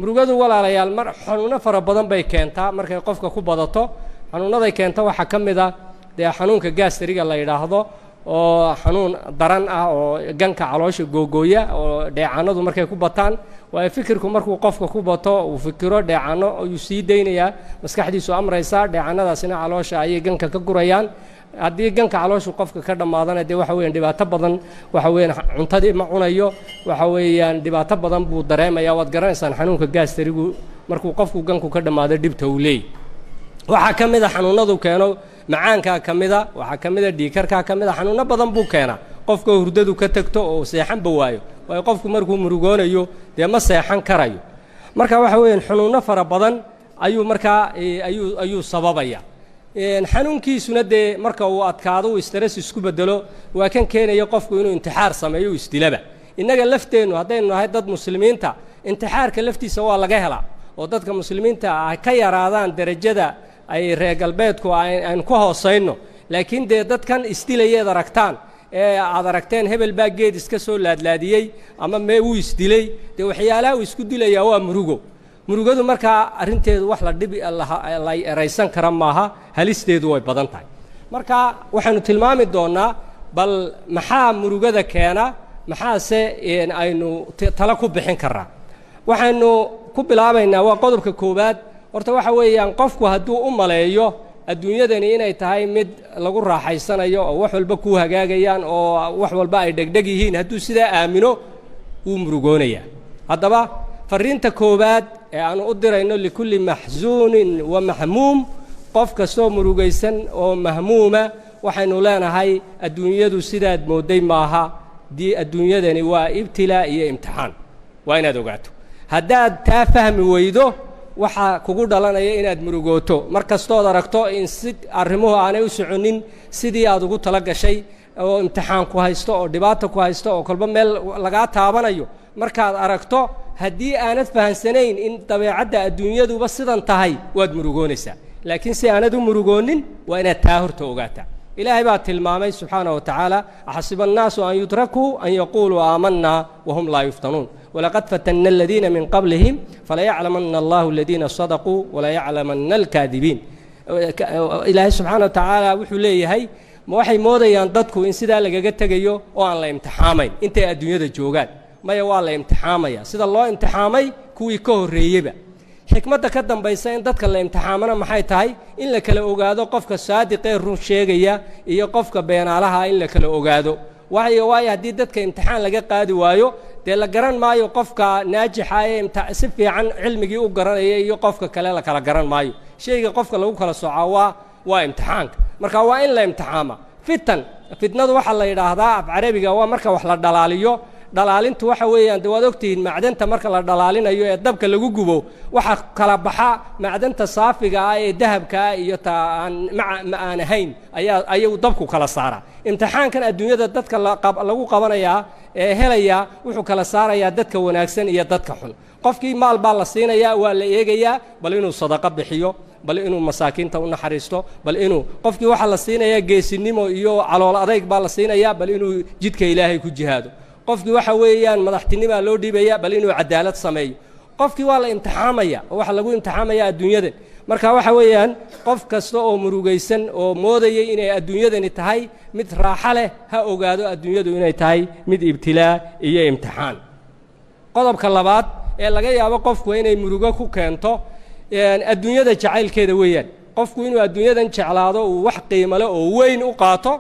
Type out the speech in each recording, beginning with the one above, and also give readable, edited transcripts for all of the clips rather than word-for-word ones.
murugadu walaalayaal mar xanuuno fara badan bay keentaa markay qofka ku badato xanuunaday keenta waxa kamid ah xanuunka gastriga la yiraahdo oo xanuun daran ah oo ganka caloosha googooya oo dheecanadu markay ku bataan waa fikirku markuu qofka ku bato uu fikiro dheecano uu sii deynaya maskaxdiisu amraysa dheecanadaasina caloosha ay ganka ka gurayaan haddii ganka calooshu qofka ka dhamaadana waxa weeyaan dhibaato badan waxa weeyaan cuntadii ma cunayo waxa weeyaan dhibaato badan buu dareemayaa waad garanaysaan xanuunka gastrigu markuu qofku ganku ka dhamaado dhibta uu leeyahay waxa kamid ah xanuunadu keeno macaanka kamid ah waxa kamid ah dhiikarka kamid ah xanuuno badan buu keena qofka hurdadu ka tagto oo seexan ba waayo way qofku markuu murugoonayo ma seexan karayo marka waxa weeyaan xanuuno fara badan ayuu marka ayuu sababaya xanuunkiisuna marka uu adkaado uu stress isku bedelo waa kan keenaya qofku inuu intixaar sameeyo isdilaba inaga lafteenu hadaynu nahay dad muslimiinta intixaarka laftiisa waa laga helaa oo dadka muslimiinta ah ka yaraadaan darajada ay reer galbeedku aan ku hoosayno laakiin dadkan isdilayeed aragtaan aad aragteen hebel baa geed iska soo laadlaadiyay ama uu isdilay waxyaalaha uu isku dilaya waa murugadu marka arinteedu wax la dhib la eraysan kara maaha halisteedu way badan tahay marka waxaanu tilmaami doonaa bal maxaa murugada keena maxaase aynu tala ku bixin karaa waxaanu ku bilaabaynaa waa qodobka koobaad horta waxa weeyaan qofku hadduu u maleeyo adduunyadani inay tahay mid lagu raaxaysanayo oo wax walba ku hagaagayaan oo wax walba ay dhegdheg yihiin hadduu sidaa aamino wuu murugoonaya haddaba fariinta koobaad ee aanu u dirayno likulli maxzuunin wa mahmuum qof kastoo murugaysan oo mahmuuma waxaynu leenahay adduunyadu sidaad mooday maaha adduunyadani waa ibtilaa iyo imtixaan waa inaad ogaato haddaad taa fahmi weydo waxa kugu dhalanaya inaad murugooto markastood aragto in si arrimuhu aanay u soconin sidii aad ugu tala gashay oo imtixaan ku haysto oo dhibaato ku haysto oo kolba meel laga taabanayo markaad aragto haddii aanad fahansanayn in dabeecadda adduunyaduba sidan tahay waad murugoonaysaa laakiin si aanad u murugoonin waa inaad taa horta ogaataa ilaahay baa tilmaamay subxaanahu wa tacaala axasiba annaasu an yutrakuu an yaquuluu aamanna wahum laa yuftanuun ولقد فتنا الذين من قبلهم فلا يعلمن الله الذين صدقوا ولا يعلمن الكاذبين إلهي سبحانه وتعالى وحو ليهي waxay moodayaan dadku in sidaa lagaga tagayo oo aan la imtixaamayn intay adduunyada joogaan maya waa la imtixaamaya sida loo imtixaamay kuwii ka horeeyayba xikmadda ka dambaysa in dadka la imtixaamana maxay tahay in la kala ogaado qofka saadiq ee run sheegaya iyo qofka beenaalaha in la kala ogaado waayo haddii dadka imtixaan laga qaadi waayo la garan maayo qofka naajixa ee si fiican cilmigii u garanaya iyo qofka kale la kala garan maayo shayga qofka lagu kala soocaa waa imtixaanka marka waa in la imtixaama fitnadu waxa la yiraahdaa af carabiga waa marka wax la dhalaaliyo dhalaalintu waxa weeyaan waad ogtihiin macdanta marka la dhalaalinayo ee dabka lagu gubo waxa kala baxa macdanta saafiga ah ee dahabka iyo aan ahayn ayuu dabku kala saara imtixaankan adduunyada dadka lagu qabanaya ee helaya wuxuu kala saaraya dadka wanaagsan iyo dadka xun qofkii maal baa la siinaya waa la eegaya bal inuu sadaqa bixiyo bal inuu masaakiinta u naxariisto bal inuu qofkii waxa la siinaya geesinimo iyo calool adayg baa la siinaya bal inuu jidka ilaahay ku jihaado qofkii waxa weeyaan madaxtinimo loo dhiibaya bal inuu cadaalad sameeyo qofkii waa la imtixaamaya oo waxa lagu imtixaamaya adduunyada marka waxa weeyaan qof kasta oo murugaysan oo moodayay inay adduunyadani tahay mid raaxo leh ha ogaado adduunyadu inay tahay mid ibtilaa iyo imtixaan qodobka labaad ee laga yaabo qofku inay murugo ku keento adduunyada jacaylkeeda weeyaan qofku inuu adduunyadan jeclaado uu wax qiimo leh oo weyn u qaato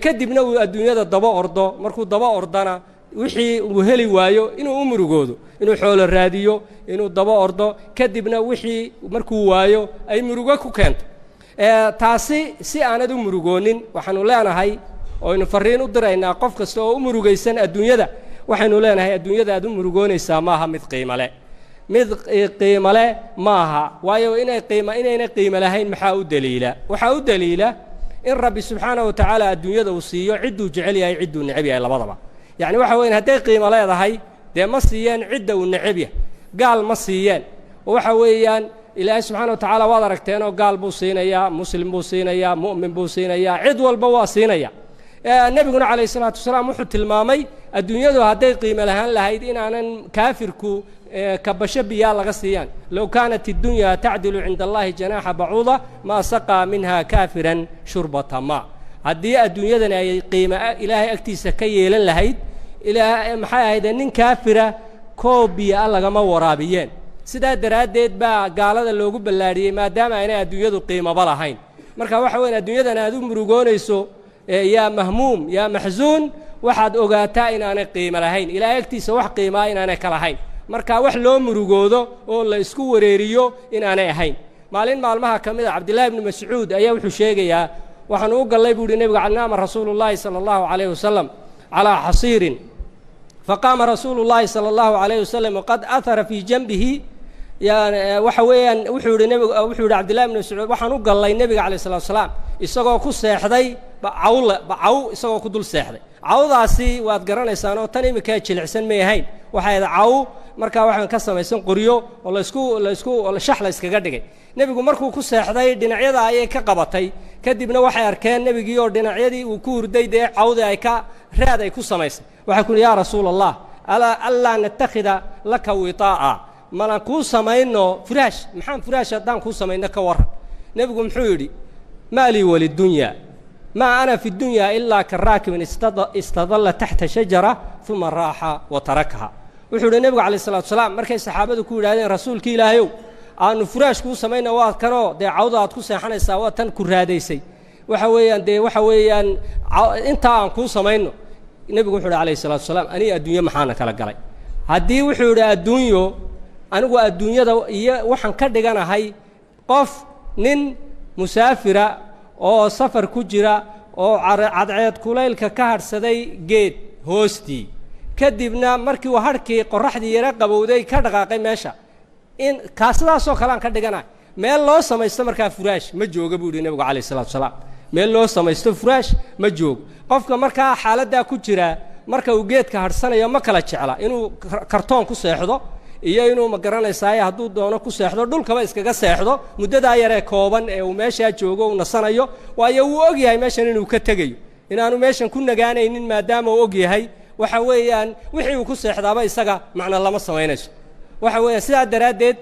kadibna uu adduunyada daba ordo markuu daba ordana wixii uu heli waayo inuu u murugoodo inuu xoolo raadiyo inuu daba ordo kadibna wixii markuu waayo ay murugo ku keento taasi si aanad u murugoonin waxaanu leenahay oo inu fariin u diraynaa qof kasta oo u murugaysan adduunyada waxaanu leenahay adduunyada aad u murugoonaysaa maaha mid qiimo leh mid qiimo leh maaha waayo inayna qiimo lahayn maxaa u daliila waxaa u daliila in rabbi subxaanahu wa tacaala adduunyada uu siiyo cidduu jecel yahay cidduu necab yahay labadaba yacni waxa weeyaan hadday qiimo leedahay ma siiyeen cidda uu necab yahay gaal ma siiyeen oo waxa weeyaan ilaahay subxaanahu wa tacaala waad aragteenoo gaal buu siinayaa muslim buu siinayaa mu'min buu siinayaa cid walba waa siinaya nabiguna calayhi salaatu wasalaam wuxuu tilmaamay adduunyadu hadday qiimo lahaan lahayd inaanan kaafirku kabasho biyaa laga siiyaan low kaanat iddunya tacdilu cinda allahi janaaxa bacuuda maa saqaa minha kaafiran shurbata ma haddii adduunyadani ay qiimo ilaahay agtiisa ka yeelan lahayd maxay ahaydee nin kaafira koob biyaa lagama waraabiyeen sidaa daraaddeed baa gaalada loogu ballaadhiyey maadaama aynay adduunyadu qiimoba lahayn marka waxa weyn adduunyadan aad u murugoonayso yaa mahmuum yaa maxsuun waxaad ogaataa inaanay qiimo lahayn ilaahay agtiisa wax qiimaa inaanay ka lahayn marka wax loo murugoodo oo la isku wareeriyo inaanay ahayn maalin maalmaha ka mid a cabdillaahi ibnu mascuud ayaa wuxuu sheegayaa waxaan u gallay buu yidhi nebiga canaama rasuulullaahi sala allahu calayhi wasalam calaa xasiirin faqaama rasuulullaahi sala allahu calayhi wasalam waqad ahara fii janbihi yani waxa weeyaan wuxuu yidhi cabdillahi ibnu mascuud waxaan u gallay nebiga calayhi salatu wasalaam isagoo ku seexday bacaw isagoo ku dul seexday cawdaasi waad garanaysaan oo tan iminkaa jilicsan may ahayn waxay ahayd caw markaa waxaan ka samaysan qoryo oo laysku shax la iskaga dhigay nebigu markuu ku seexday dhinacyada ayay ka qabatay kadibna waxay arkeen nebigii oo dhinacyadii uu ku hurday dee cawdii ay ka raad ay ku samaysay waxay ku yidhi yaa rasuula allah allaa natakhida laka witaa'a malan kuu samayno furaash maxaan furaash haddaan kuu samayno ka warran nebigu muxuu yidhi maa lii walidunya maa ana fi dunya ilaa karaakibin istadalla taxta shajara uma raaxa wa tarakaha wuxuu yidhi nebigu calayh salatu wasalaam markay saxaabadu ku yidhahdeen rasuulkii ilaahayow aanu furaash kuu samayna waa kanoo dee cawda aad ku seexanaysaa waa tan ku raadaysay waxa weeyaan dee waxa weeyaan intaa aan kuu samayno nebigu wuxuu yidhi calayhi salatu wasalaam aniga adduunye maxaana kala galay haddii wuxuu yidhi adduunyo anigu adduunyada iyo waxaan ka dhiganahay qof nin musaafira oo safar ku jira oo cadceed kulaylka ka hadhsaday geed hoostii kadibna markii uu hadhkii qorraxdii yara qabowday ka dhaqaaqay meesha in kaasidaasoo kale aan ka dhiganahay meel loo samaysto markaa furaash ma jooga buu yidhi nebigu calayh salatu wasalaam meel loo samaysto furaash ma joogo qofka markaa xaaladdaa ku jira marka uu geedka hadhsanayo ma kala jecla inuu kartoon ku seexdo iyo inuu ma garanaysaaye hadduu doono ku seexdo dhulkaba iskaga seexdo muddadaa yaree kooban ee uu meeshaa joogo uu nasanayo waayo wuu og yahay meeshan inuu ka tegayo inaanu meeshan ku nagaanaynin maadaama uu og yahay waxa weeyaan wixii uu ku seexdaaba isaga macno lama samaynayso waxa weeyaan sidaa daraaddeed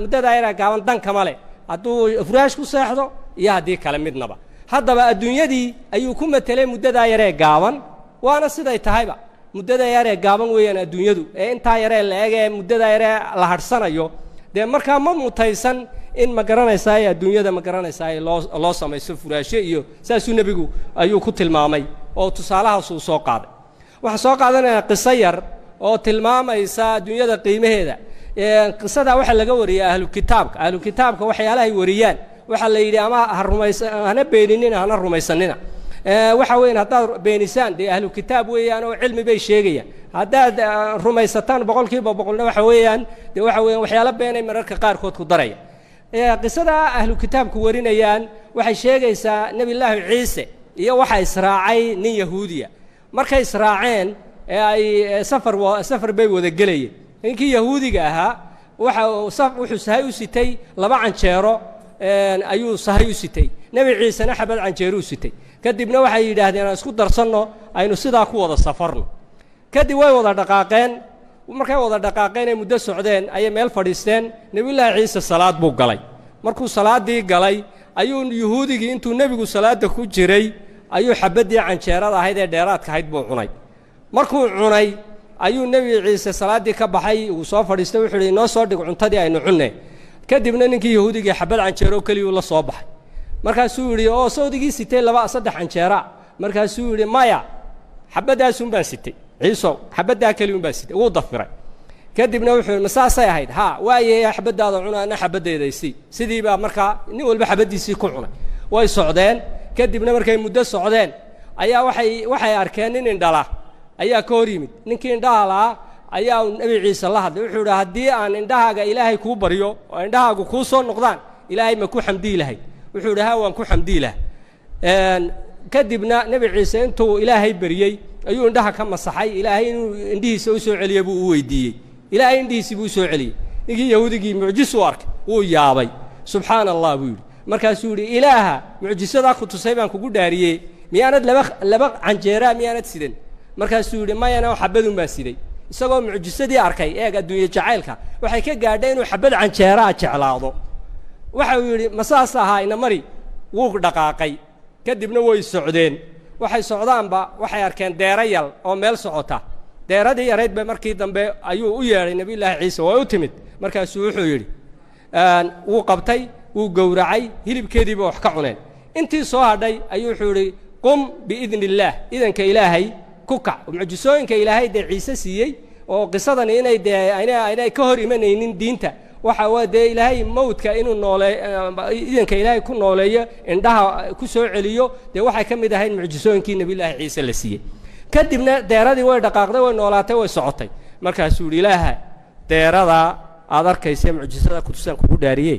muddadaa yaree gaaban dan kama leh hadduu furaash ku seexdo iyo haddii kale midnaba haddaba adduunyadii ayuu ku matelay muddadaa yaree gaaban waana siday tahayba muddada yaree gaaban weeyaan adduunyadu ee intaa yaree la eg ee muddada yaree la hadhsanayo dee markaa ma mutaysan in ma garanaysaay adduunyada ma garanaysaay loo samaysto furaasho iyo saasuu nebigu ayuu ku tilmaamay oo tusaalahaas uu soo qaaday waxaan soo qaadanayaa qiso yar oo tilmaamaysa adduunyada qiimaheeda qisadaa waxaa laga wariyay ahlu kitaabka waxyaalahay wariyaan waxaa la yidhi ama hana beeninina hana rumaysanina waxa weyn haddaad beenisaan dee ahlu kitaab weeyaan oo cilmi bay sheegayaan haddaad rumaysataan boqolkiiba boqolna waxa weeyaan dee waxa weeyaan waxyaalo beenay mararka qaarkood ku daraya qisada ahlu kitaabku warinayaan waxay sheegaysaa nebillaahi ciise iyo waxa israacay nin yahuudiya markay israaceen ay safar bay wada gelayeen ninkii yahuudiga ahaa wuxuu sahay u sitay 2 canjeero ayuu sahay u sitay nebi ciisena xabad canjeero u sitay kadibna waxay yidhaahdeen aan isku darsanno aynu sidaa ku wada safarno kadib way wada dhaqaaqeen markay wada dhaqaaqeen ay muddo socdeen ayay meel fadhiisteen nebillaahi ciise salaad buu galay markuu salaaddii galay ayuu yahuudigii intuu nebigu salaadda ku jiray ayuu xabaddii canjeerada ahayd ee dheeraadka ahayd buu cunay markuu cunay ayuu nebi ciise salaaddii ka baxay uu soo fadhiistay wuxuu yidhi inoo soo dhig cuntadii aynu cunne kadibna ninkii yahuudigii xabad canjeero keliyuu la soo baxay markaasuu yidhi oo sawdigii sitay 2-3 canjeera markaasuu yidhi maya xabadaasun baan sitay ciisow xabaddaa keliyun baan sitay wuu dafiray kadibna wuxuu yidhi masaasay ahayd haa waaye xabaddaada cunaana xabaddeedaysii sidii baa markaa nin walba xabaddiisii ku cunay way socdeen kadibna markay muddo socdeen ayaa waxay arkeen nin indhala ayaa ka hor yimid ninkii indhaha lahaa ayaa nebi ciise la hadlay wuxuu yidhi haddii aan indhahaaga ilaahay kuu baryo oo indhahaagu kuu soo noqdaan ilaahay ma ku xamdii lahay wuxuu yidhi haa waan ku xamdii laha kadibna nebi ciise intuu ilaahay baryey ayuu indhaha ka masaxay ilaahay inuu indhihiisa u soo celiya buu u weydiiyey ilaahay indhihiisii buu u soo celiyey ninkii yahuudigii mucjis u arkay wuu yaabay subxaana allah buu yidhi markaasuu yidhi ilaaha mucjisadaa ku tusay baan kugu dhaariyey miyaanad laba canjeera miyaanad sidan markaasuu yidhi mayana xabadun baan siday isagoo mucjisadii arkay eeg adduunye jacaylka waxay ka gaadhay inuu xabad canjeeraa jeclaado waxa uu yidhi masaas ahaa ina mari wuu dhaqaaqay kadibna way socdeen waxay socdaanba waxay arkeen deerayal oo meel socota deeradii yarayd bay markii dambe ayuu u yeedhay nabiyullaahi ciise way u timid markaasuu wuxuu yidhi wuu qabtay wuu gowracay hilibkeediiba wax ka cuneen intii soo hadhay ayuu wuxuu yidhi qum biidni illaah idanka ilaahay ku kac mucjisooyinka ilaahay dee ciise siiyey oo qisadani inay dee aynay ka hor imanaynin diinta waxa waa dee ilaahay mawdka inuu idanka ilaahay ku nooleeyo indhaha ku soo celiyo dee waxay ka mid ahayd mucjisooyinkii nabiyullaahi ciise la siiyey kadibna deeradii way dhaqaaqday way noolaatay way socotay markaasuu yidhi ilaaha deeradaa aad arkaysa mucjisada kutusaan kugu dhaariyey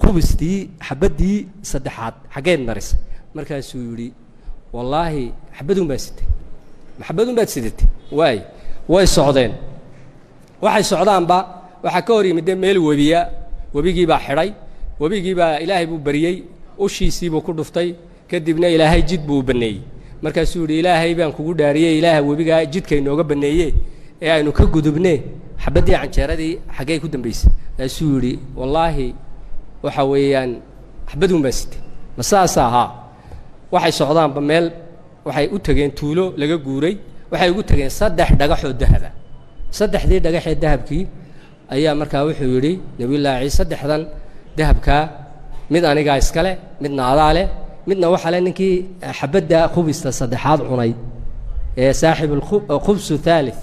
khubistii xabaddii saddexaad xaggeed marisay markaasuu yidhi wallaahi xabadun baan sitay maxabadun baad sidatay way socdeen waxay socdaanba waxaa ka hor yimid meel webigii baa xidhay webigii baa ilaahay buu bariyey ushiisii buu ku dhuftay kadibna ilaahay jid buu baneeyey markaasuu yidhi ilaahay baan kugu dhaariyey ilaaha webigaa jidka inooga baneeye ee aynu ka gudubne xabaddii canjeeradii xaggey ku dambaysay markaasuu yidhi wallaahi waxa weeyaan xabadun baan sitay ma saasa ahaa waxay socdaanba meel waxay u tageen tuulo laga guuray waxay ugu tageen 3 dhagaxoo dahaba 3dii dhagaxee dahabkii ayaa markaa wuxuu yidhi nabiyullaahi ciise 3dan dahabkaa mid anigaa iskale midna adaa leh midna waxa le ninkii xabadda khubista saddexaad cunay ee saaxib khubsu thalith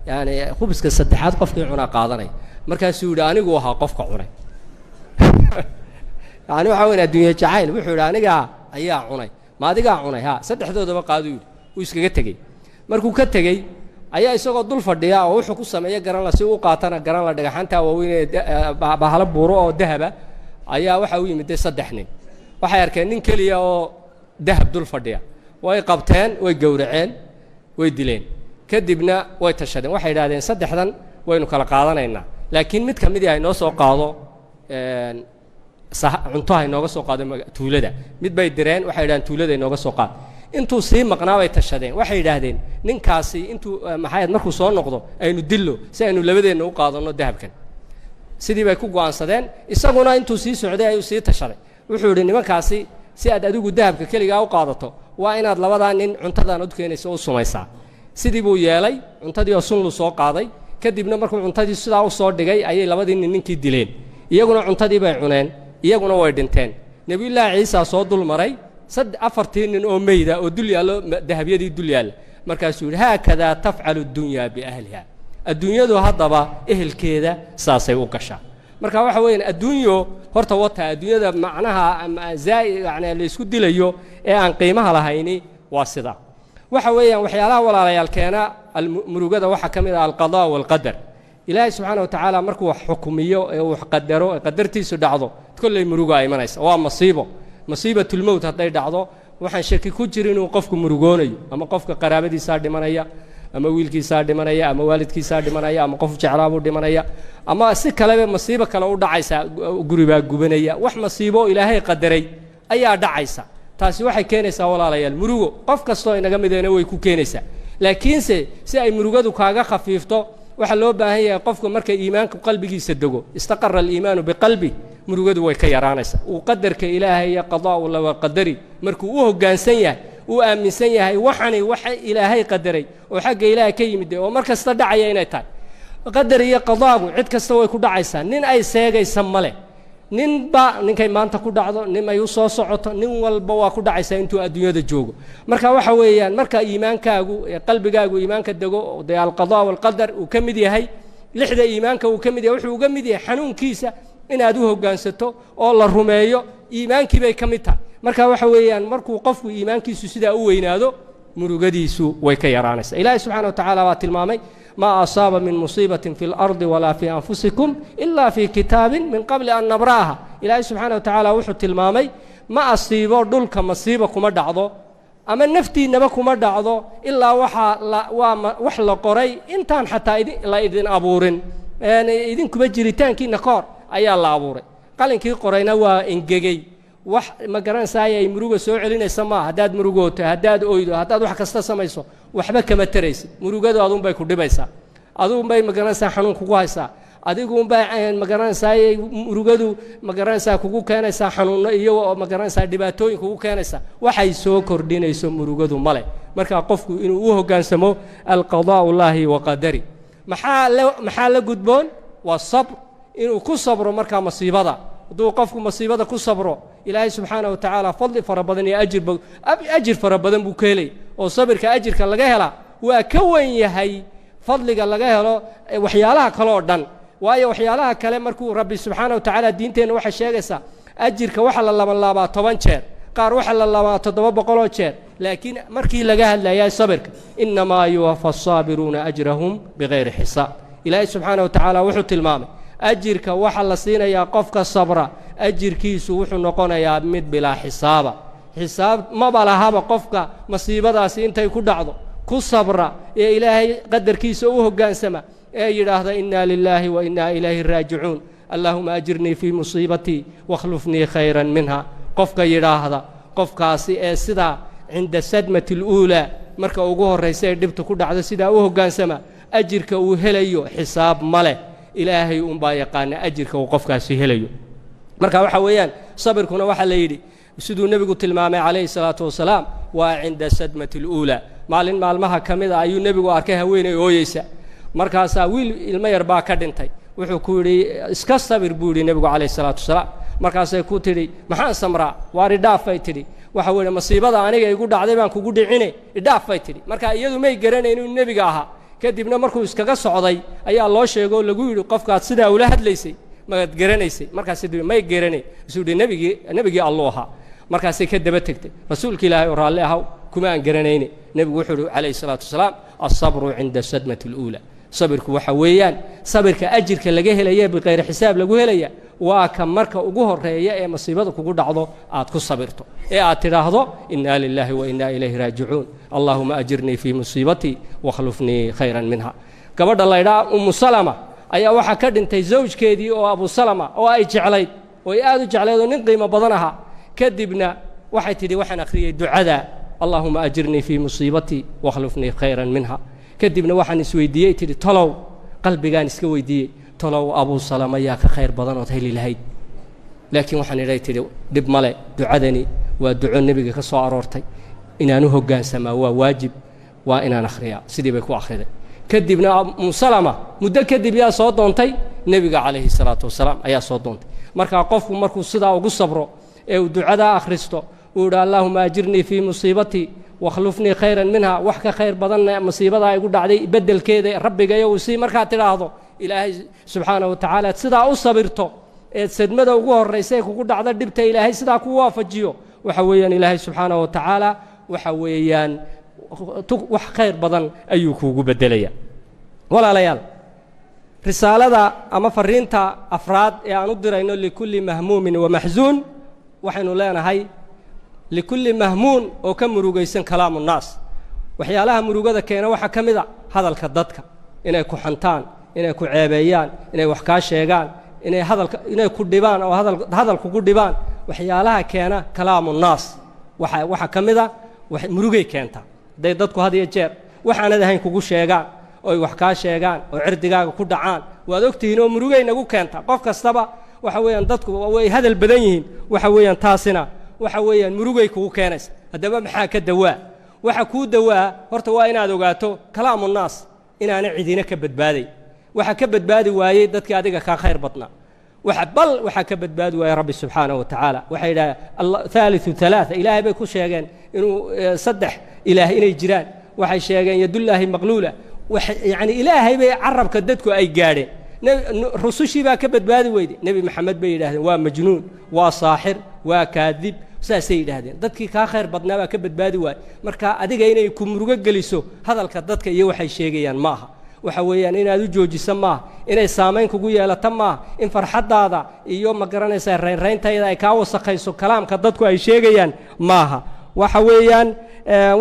yani khubiska saddexaad qofkii cunaa qaadanay markaasuu yidhi anigu ahaa qofka cunay yani waxa weyn adduunye jacayl wuxuu yidhi anigaa ayaa cunay ma adigaa cunay ha saddexdoodaba qaaduu yidhi uu iskaga tegey markuu ka tegey ayaa isagoo dul fadhiya oo wuxuu ku sameeyo garan la si uu qaatana garan la dhagaxanta waaweyn ee bahalo buuro oo dahaba ayaa waxa uu yimid 3 nin waxay arkeen nin kaliya oo dahab dul fadhiya way qabteen way gowraceen way dileen kadibna way tashadeen waxay yiraahdeen 3dan waynu kala qaadanaynaa laakiin mid kamid ah inoo soo qaado cunto ay nooga soo qaado tuulada mid bay direen waxay yiraahdeen tuulada inooga soo qaad intuu sii maqnaa way tashadeen waxay yiraahdeen ninkaasi intuu maxaayad markuu soo noqdo aynu dillo si aynu labadeena u qaadano dahabkan sidii bay ku go'aansadeen isaguna intuu sii socday ayuu sii tashaday wuxuu yidhi nimankaasi si aad adigu dahabka keligaa u qaadato waa inaad labadaa nin cuntadan u keenayso u sumaysaa sidii buu yeelay cuntadii oo sun lu soo qaaday kadibna markuu cuntadii sidaa u soo dhigay ayay labadii nin ninkii dileen iyaguna cuntadii bay cuneen iyaguna way dhinteen nabiyullaahi ciise soo dul maray 4 nin oo meeyda oo dul yaalo dahabyadii dul yaal markaasuu yidhi haakada tafcalu dunya biahliha adduunyadu haddaba ehelkeeda saasay u gashaa marka waxa weeyaan adduunyo horta wata adduunyada macnaha yani la isku dilayo ee aan qiimaha lahayni waa sida waxa weeyaan waxyaalaha walaalayaal keena murugada waxa kamid ah alqadaa wal qadar ilaahay subhanahu wa ta'ala markuu wax xukumiyo ee uu qadaro qadartiisu dhacdo kulli muruga ay imanaysa waa masiibatul mawt haday dhacdo waxaan shaki ku jirin inuu qofku murugoonayo ama qofka qaraabadiisa dhimanaya ama wiilkiisa dhimanaya ama waalidkiisa dhimanaya ama qof jeclaabo dhimanaya ama si kale masiibo kale u dhacaysa guriga gubanaya wax masiibo ilaahay qadaray ayaa dhacaysa taasi waxay keenaysaa walaalayaal murugo qof kasto inaga mideena way ku keenaysaa laakiin si ay murugadu kaaga khafiifto waxa loo baahan yahay qofku marka iimaanka qalbigiisa dago istaqarra al-iimaanu biqalbi murugadu way ka yaraanaysaa uu qadarka ilaahay iyo qadaa wa qadari markuu u hoggaansan yahay uu aaminsan yahay waxani waxa ilaahay qadaray oo xagga ilaahay ka yimid oo markasta dhacaya inay tahay qadar iyo qadaagu cid kasta way ku dhacaysaa nin ay seegaysan male ninkay maanta ku dhacdo nin ay u soo socoto nin walba waa ku dhacaysaa intuu adduunyada joogo marka waxa weeyaan marka iimaankaagu qalbigaagu iimaanka dago al qadaa wal qadar uu ka mid yahay lixda iimaanka uu ka mid yahay wuxuu uga mid yahay xanuunkiisa inaad u hoggaansato oo la rumeeyo iimaankii bay ka mid tahay marka waxa weeyaan markuu qofku iimaankiisu sidaa u weynaado murugadiisu way ka yaraanaysaa ilaahay subxaanahu wa tacaala waa tilmaamay ما أصاب من مصيبة في الأرض ولا في أنفسكم إلا في كتاب من قبل أن نبرأها إلهي سبحانه وتعالى وحد المامي ما أصيبه دولك مصيبكم دعضو أما النفتي نبكم دعضو إلا وحل قري إنتان حتى لا إذن أبورن يعني إذن كبجريتان كي نقار أي الله أبوري قال إنكي قرينا وإنجيجي wax ma garanaysaa ay muruga soo celinaysa ma hadaad murugooto hadaad ooydo hadaad wax kasta samayso waxba kama taraysid murugadu adun bay ku dhibaysaa adun bay ma garanaysaa xanuun kugu haysaa adigu bay ma garanaysaa murugadu ma garanaysaa kugu keenaysaa xanuuno iyo ma garanaysaa dhibaatooyin kugu keenaysaa waxay soo kordhinayso murugadu male marka qofku inuu u hogaansamo alqadaa'u llaahi wa qadari maxaa la gudboon waa sabr inuu ku sabro marka masiibada hadduu qofku masiibada ku sabro ilaahay subxaanahu wa tacaala fadli fara badan iyo ajir fara badan buu ka helay oo sabirka ajirka laga hela waa ka weyn yahay fadliga laga helo waxyaalaha kale oo dhan waayo waxyaalaha kale markuu rabbi subxaanahu wa tacaala diinteenna waxay sheegaysaa ajirka waxa la labanlaabaa 10 jeer qaar waxa la laabaa 700 jeer laakiin markii laga hadlayay sabirka innamaa yuwaffa as-saabiruuna ajrahum bighayri xisaab ilaahay subxaanahu wa tacaala wuxuu tilmaamay ajirka waxa la siinayaa qofka sabra ajirkiisu wuxuu noqonayaa mid bilaa xisaab ma balahaba qofka masiibadaasi intay ku dhacdo ku sabra ee ilaahay qadarkiisa u hogaansama ee yiraahdo inna lillahi wa inna ilayhi raaji'uun allahumma ajirni fi musibati wakhlufni khayran minha qofka yiraahda qofkaasi ee sida cinda sadmati al-ula marka ugu horeysa ee dhibta ku dhacdo sida u hogaansama ajirka uu helayo xisaab male ilaahay baa yaqaan ajirka uu qofkaasi helayo marka waxa weeyaan sabirkuna waxa la yiri sidoo nabigu tilmaamay kaleey salaatu wasalaam waa cinda sadmati al-ula maalmaha kamida ayuu nabigu arkay haweeney ooyeysa markaas wiil ilmo yar baa ka dhintay wuxuu ku yiri iska sabir buu yiri nabigu kaleey salaatu wasalaam markaas ay ku tiri maxaan samraa waari dhaafay tiri waxa weeye masiibada aniga igu dhacday baan kugu dhicine dhaafay tiri marka iyadu may garanaynin inuu nabiga ahaa kadibna markuu iskaga socday ayaa loo sheegay lagu yiri qofkaad sidaa ula hadlaysay ma garanaysay markaas sidii may garanay isuu nabigi Allah markaas ay ka daba tagtay rasuulka ilaahay oo raalli ahaa kuma aan garanaynin nabigu wuxuu kaleey salaatu wasalaam as-sabru 'inda sadmati al-ula sabirku waxa weeyaan sabirka ajirka laga helayo biqayr xisaab lagu helaya waa ka marka ugu horeeya ee masiibada kugu dhacdo aad ku sabirto ee aad tiraahdo inna lillahi wa inna ilayhi raaji'uun allahumma ajirni fi musibati wa khlufni khayran minha gabadha laydaa salama ayaa waxa ka dhintay zawjkeedii oo abu salama oo ay jeclayd oo ay aad u jeclayd oo nin qiimo badan aha kadibna waxay tidhi waxaan akhriyay ducada allahumma ajirni fi musibati wa khlufni khayran minha kadibna waxaan isweydiiyay tidhi talow qalbigaan iska weydiiyay talow abu salama yaa ka khayr badan oo heli lahayd laakiin waxaan idhay tidhi dib male ducadani waa duco nabiga ka soo aroortay inaanu hogaansama waa waajib waa inaan akhriyaa sidii bay ku akhriday kadibna salama muddo kadib yaa soo doontay nabiga kaleey salaatu wasalaam ayaa soo doontay marka qofku markuu sidaa ugu sabro ee ducada akhristo uu allahumma ajirni fi musibati wakhlufni khayran minha wax ka khayr badan masiibada igu dhacday bedelkeeda rabbigayo si marka tiraahdo ilaahay subhanahu wa ta'ala sida u sabirto ee sadmada ugu horeysay kugu dhacda dhibta ilaahay sida ku waafajiyo waxa weeyaan ilaahay subhanahu wa ta'ala waxa weeyaan wax khayr badan ayuu kuugu bedelaya walaalayaal risaalada ama fariinta afraad ee aan u dirayno likulli mahmuumin wa mahzuun waxaynu leenahay likulli mahmuun oo ka murugaysan kalaamu naas waxyaalaha murugada keena waxa kamida hadalka dadka inay ku xantaan inay ku ceebeeyaan inay wax ka sheegaan inay ku dhibaan oo hadal kugu dhibaan waxyaalaha keena kalaamu naas waxa kamida wax murugay keenta day dadku had iyo jeer waxaanad ahayn kugu sheegaan oo wax ka sheegaan oo cirdigaaga ku dhacaan waad ogtihiin oo murugay nagu keenta qof kastaba waxa weeyaan dadku way hadal badan yihiin waxa weeyaan taasina waxa weeyaan murugay kugu keenaysa hadaba maxaa ka dawaa waxa ku dawaa horta waa inaad ogaato kalaamu naas inaana cidina ka badbaaday waxa ka badbaadi waayay dadka adiga ka khayr badna waxa ka badbaadi waayay rabbi subhanahu wa ta'ala waxa ilaa allah thalithu thalatha ilaahay bay ku sheegeen inuu saddex ilaahay inay jiraan waxay sheegeen yadullahi maqlula yani ilaahay bay carabka dadku ay gaadheen rusushii baa ka badbaadi weyday nabi maxamed bay yiraahdeen waa majnuun waa saaxir waa kaadib saasay yiraahdeen dadkii ka khayr badnaa baa ka badbaadi waay marka adiga inay ku murugo geliso hadalka dadka iyo waxay sheegayaan maaha waxa weeyaan inaad u joojiso maaha inay saameyn kugu yeelato maaha in farxadaada iyo ma garanaysaa reynreynteeda ay ka wasaqayso kalaamka dadku ay sheegayaan maaha waxa weeyaan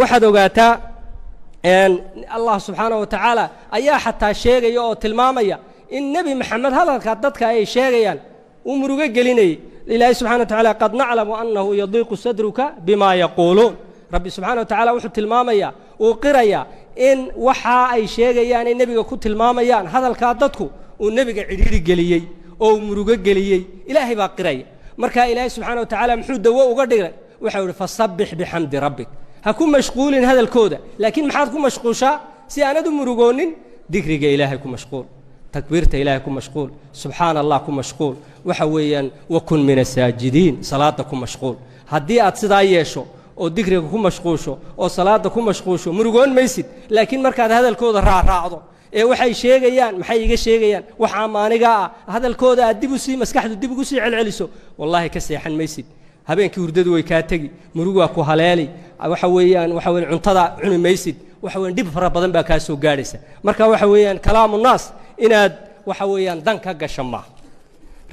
waxaad ogaataa Allah subhanahu wa ta'ala ayaa xataa sheegaya oo tilmaamaya in nabi maxamed hadalka dadka ay sheegayaan ومرجع جليني إلهي سبحانه وتعالى قد نعلم أنه يضيق صدرك بما يقولون ربي سبحانه وتعالى وحط المامية وقرية إن وحى أي شيء يعني النبي كنت المامية هذا الكادتكو والنبي عديد جليي أو مرجع جليي إلهي باقرية مركا إلهي سبحانه وتعالى محود دواء وقدر وحاول فصبح بحمد ربك هكون مشغول هذا الكودة لكن ما حدكم مشغوشة سيانة مرجون ذكرك إلهكم مشغول تكبيرت إلهكم مشغول سبحان الله كم مشغول وحويا وكن من الساجدين صلاتكم مشغول هدي أتصدى يشو أو ذكركم مشغوشو أو صلاتكم مشغوشو مرجون ميسد لكن مركز هذا الكود راعضه إيه وحي شيء جيان محي شيء جيان وحاماني جاء هذا الكود الدبوسي مسكحة الدبوسي على العلسو والله كسيحن ميسد هبين كوردد ويكاتجي مروجا كهلالي وحويا عنتضع عن ميسد وحويا دب فربضن بكاسو جالسة مركا وحويا كلام الناس إناد وحويا دنك جشمة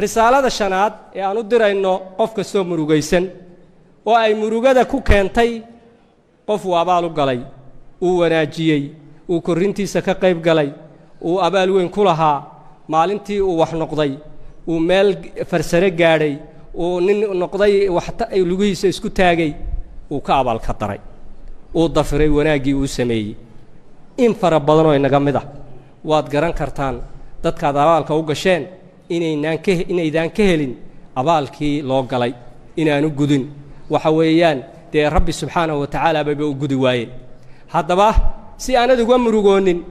رسالة الشناد يعني ندر إنه قف كسو مروجيسن وأي مروجا كوكانتي قف وابالو قلي وناجيي وكرنتي سكا قيب قلي وأبالوين كلها مالنتي وحنقضي ومال فرسرة جاري ونقضي وحتى لقيه سيسكو تاجي وكعبال خطري وضفري وناجي وسمي إن فربضنا إن جمده واتجران كرتان دتك أبالك وقشين إن إذا كهلين أبالك لوجلي إن أنا جودين وحويان ده رب سبحانه وتعالى بيوجد واين هذا بقى سي أنا دقوم مروجونين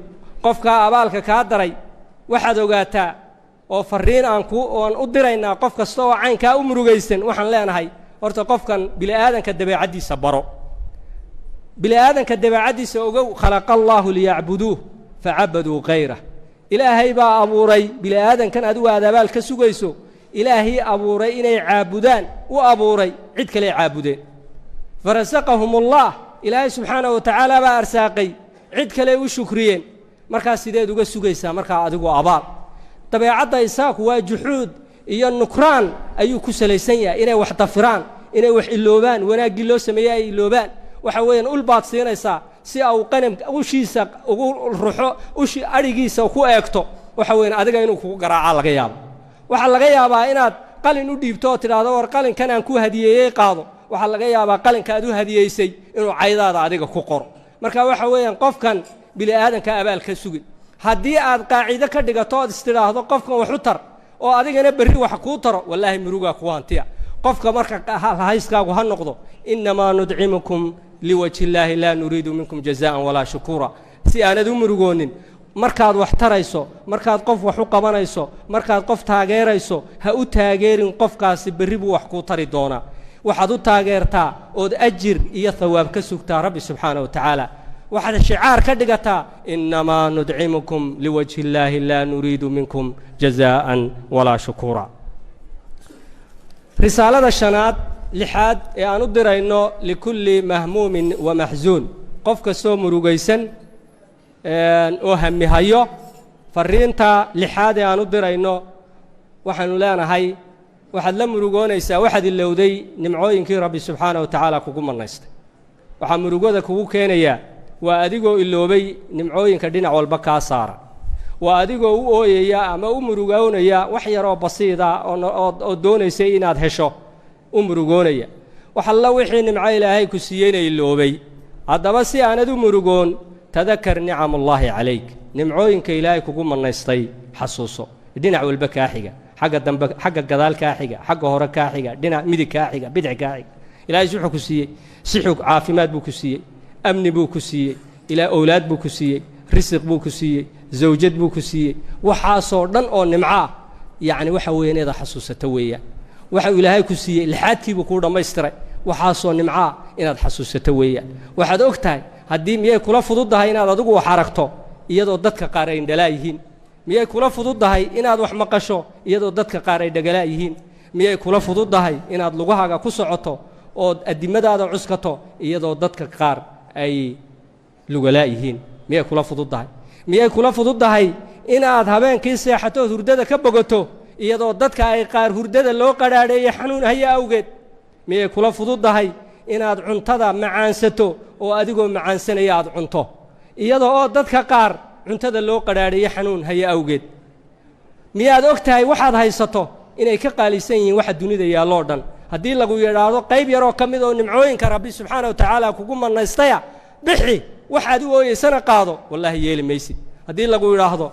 قفك أبالك كادري واحد وقاتا وفرين أنكو وأن أدرينا قفك استوى عين كأمروجيسن وحن لنا هاي ارتقف كان بلا آذن كدبي عدي صبروا بلا آذن كدبي عدي سوجو خلق الله ليعبدوه فعبدوا غيره إلهي با أبوري بلا آذن كان أدو هذا بالك سوجيسو إلهي أبوري إني عابدان وأبوري عدك لي عابدين فرزقهم الله إلهي سبحانه وتعالى بأرساقي عدك لي وشكرين مركز سيدي دوغا سوجيسا مركز أدو أبار طبيعة إساق وجحود إيا النكران أيو كسليسنيا إني وحطفران إني وحلوبان وناقي لو سميا اللوبان وحوين أول بعض سينيسا سي أو قنم أو شيسا أو الروحو أو شي أريجيسا وكو أكتو وحوين أدقا إنو كو قراعة لغياب وحال لغيابا إناد قالن وديبتو ترادا ورقالن كان أنكو هدية قاضو وحال لغيابا قالن كادو هدية سي إنو عيدادا أدقا كو قر مركا وحوين قف كان بلا آدن كأبال كسوغي هدي آد قاعدة كدقا استراحة قف كان وحطر oo adigana bari wax ku taro wallahi muruga ku hantiya qofka marka hayskaagu ha noqdo inma nud'imukum liwajhi llahi la nuridu minkum jazaa'an wala shukura si aanadu murugoonin markaad wax tarayso markaad qof wax u qabanayso markaad qof taageerayso ha u taageerin qofkaasi bari buu wax ku tari doona waxaad u taageertaa oo ajir iyo thawaab ka sugtaa rabbi subhanahu wa ta'ala وحد الشعار كدقتا إنما ندعمكم لوجه الله لا نريد منكم جزاء ولا شكورا رسالة الشناد لحاد يعني ندر إنه لكل مهموم ومحزون قفك السوم رجيسن وهم هيو فرينتا لحاد يعني ندر إنه وحن لنا هاي واحد لم رجون يسا واحد اللي ودي نمعوين كي ربي سبحانه وتعالى كوكم الناست وحن رجوده كوكو كينيا وأديكو اللوبي نمعوين كدينا والبكا صار وأديكو أويا أما أمرجونيا وحيرا بسيطة أو دون سيئين هشوا أمرجونيا وحلا وحين نمعي لهاي كسيين اللوبي هذا بس أنا دو مرجون تذكر نعم الله عليك نمعوين كإلهي كوكم الناستي حسوسه دينا والبكا حاجة دم حاجة جدال كاحجة حاجة هورا كاحجة دينا ميدي كاحجة بدع كاحجة إلهي سبحانه كسيه سحوك عافيمات بوكسيه أمن بوكسيه إلى أولاد بوكسيه رزق بوكسيه زوجات بوكسيه وحاصر دن أو نمعاه يعني وحوين إذا حسوسة توية وحو إلهي كسيه الحادكي بكورة ما يسترى وحاصر نمعاه إن حسوسة توية وحد أكتاي هديم يأكل فضودها إن هذا دقوا حركته يدو ضدك قارين دلايهين miyay kula fududahay inaad wax maqasho iyadoo dadka qaar ay dhagala yihiin miyay kula fududahay inaad lugahaaga ku socoto oo adimadaada cuskato iyadoo dadka qaar ay lugala yihiin miyay kula fududahay inaad habeenkii seexato hurdada ka bogato iyadoo dadka ay qaar hurdada loo qaraadheeyay xanuun haya awgeed miyay kula fududahay inaad cuntada macaansato oo adigoo macaansanaya aad cunto iyadoo dadka qaar cuntada loo qaraadheeyay xanuun haya awgeed miyaad ogtahay waxaad haysato inay ka qaalisan yihiin waxa dunida yaaloo dhan haddii lagu yidhaahdo qayb yaroo ka mid oo nimcooyinka rabbi subxaana wa tacaala kugu manaystaya bixi waxaad u ooyeysana qaado wallaahi yeeli maysid haddii lagu yidhaahdo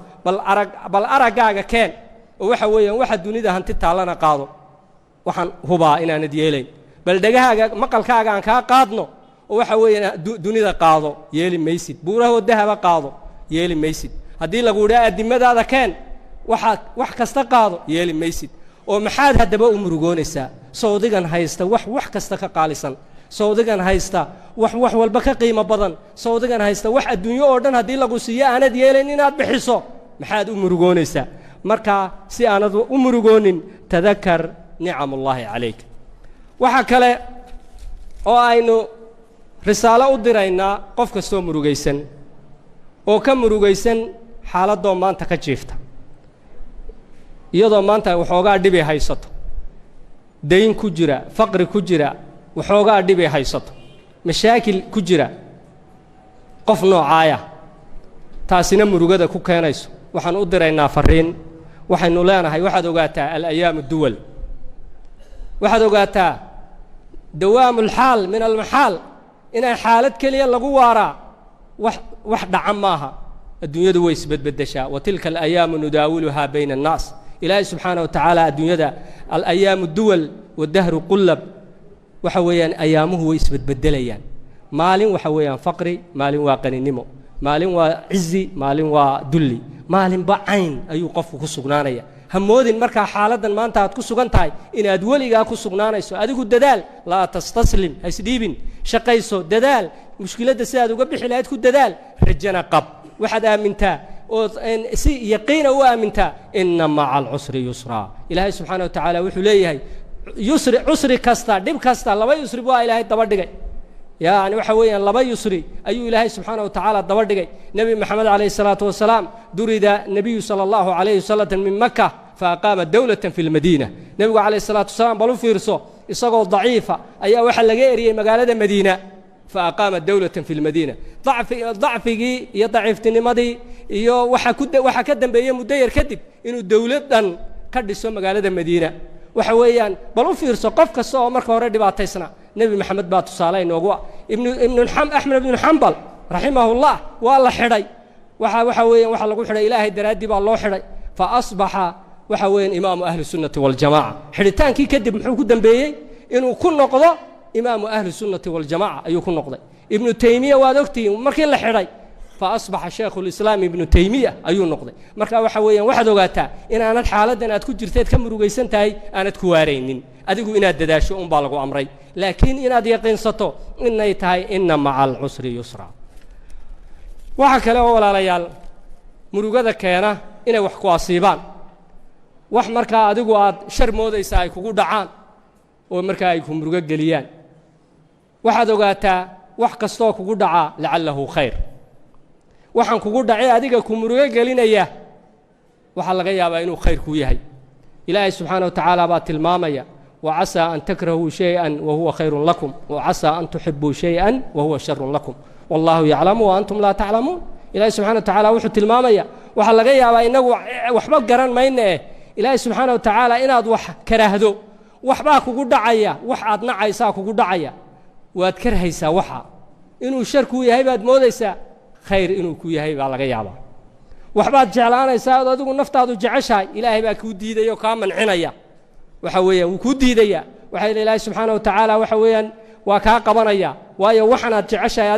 bal araggaaga keen oo waxa weeyaan waxa dunida hanti taallana qaado waxaan hubaa inaanad yeelayn bal dhegahaaga maqalkaaga aan kaa qaadno oo waxa weeyaan dunida qaado yeeli maysid buurahoo dahaba qaado yeeli maysid haddii lagu yidhaha addimadaada keen wax kasta qaado yeeli maysid oo maxaad haddaba u murugoonaysaa sawdigan haysta wax kasta ka qaalisan sawdigan haysta wax walba ka qiimo badan sawdigan haysta wax adduunyo oo dhan haddii lagu siiyo aanad yeelayn inaad bixiso maxaad u murugoonaysaa markaa si aanad u murugoonin tadakar nicam ullaahi calayk waxa kale oo aynu risaalo u diraynaa qof kastoo murugaysan oo ka murugaysan xaaladoo maanta ka jiifta iyadoo maanta waxoogaa dhibi haysato dayn ku jira faqri ku jira waxoogaa dhibi haysato mashaakil ku jira qof noocaaya taasina murugada ku keenayso waxaan u diraynaa fariin waxaynu leenahay waxaad ogaataa alayaamu duwal waxaad ogaataa dawaamu alxaal min almaxaal inaan xaalad keliya lagu waaraa wax dhaca maaha adduunyadu way isbedbeddeshaa wa tilka alayaamu nudaawiluhaa bayna annaas ilaahay subxaana wa tacaala adduunyada alayaamu duwal wadahru qullab waxa weeyaan ayaamuhu way isbedbedelayaan maalin waxa weeyaan faqri maalin waa qaninimo maalin waa cizi maalin waa dulli maalinba cayn ayuu qofku ku sugnaanaya hamoodin markaa xaaladdan maanta aad ku sugan tahay inaad weligaa ku sugnaanayso adigu dadaal laa tastaslim ha isdhiibin shaqayso dadaal mushkiladda sidaad uga bixi lahayd ku dadaal rajana qab waxaad aamintaa oo si yaqiina u aamintaa inna maca alcusri yusraa ilaahay subxaana wa tacaala wuxuu leeyahay cusri kasta dhib kasta laba yusri baa ilaahay daba dhigay يعني waxa weeyaan laba yusri ayuu ilaahay subxaanahu wa tacaala daba dhigay nabi maxamed calayhi salaatu wasalaam durida nabiyu sala allahu calayhi wasallam min maka faaqaama dawlatan fi lmadiina nabigu calayhi salaatu wasalaam bal u fiirso isagoo daciifa ayaa waxa laga eriyey magaalada madiina faaqaama dawlatan fi lmadiina dacfigii iyo daciiftinimadii iyo waxa ka dambeeyey muddo yar kadib inuu dawladdan ka dhiso magaalada madiina waxa weeyaan bal u fiirso qof kasta oo marka hore dhibaataysna nebi maxamed baa tusaale inoogu axmed ibnu xambal raximahullah waa la xidhay waxa weeyaan waxa lagu xidhay ilaahay daraaddii baa loo xidhay fa asbaxa waxa weeyaan imaamu ahli sunnati waljamaaca xidhitaankii kadib muxuu ku dambeeyey inuu ku noqdo imaamu ahli sunnati waljamaaca ayuu ku noqday ibnu taymiya waad ogtihiin markii la xidhay فأصبح شيخ الإسلام ابن تيمية أيو نقضي مركا waxa weeyaan waxaad ogaataa inaanad xaaladan aad ku jirteed ka murugaysan tahay aanad ku waareynin adigu inaad dadaasho un baa lagu amray laakiin inaad yaqiinsato inay tahay inna maca alcusri yusra waxa kale oo walaalayaal murugada keena inay wax ku asiibaan wax markaa adigu aad shar moodaysa ay kugu dhacaan oo markaa ay ku murugo geliyaan waxaad ogaataa wax kastoo kugu dhaca lacallahu khayr waxaan kugu dhacay adiga ku murugo gelinaya waxa laga yaabaa inuu khayr ku yahay ilaahay subxaanahu wa tacaala baa tilmaamaya وعسى أن تكرهوا شيئا وهو خير لكم وعسى أن تحبوا شيئا وهو شر لكم والله يعلم وأنتم لا تعلمون إلهي سبحانه وتعالى وحو تلماميا waxa laga yaabaa inagu waxba garan mayne ilaahay subxaanahu wa tacaala inaad wax karaahdo waxbaa kugu dhacaya wax aad nacaysaa kugu dhacaya waad karhaysaa waxa inuu shar ku yahay baad moodaysaa khayr inuu ku yahay baa laga yaabaa waxbaad jeclaanaysaa oo adigu naftaadu jeceshahay ilaahay baa kuu diidayo kaa mancinaya waxa weeyaan wuu kuu diidaya waxa ilaahay subxaanahu wa tacaala waxa weeyaan waa kaa qabanaya waayo waxanaad jeceshahay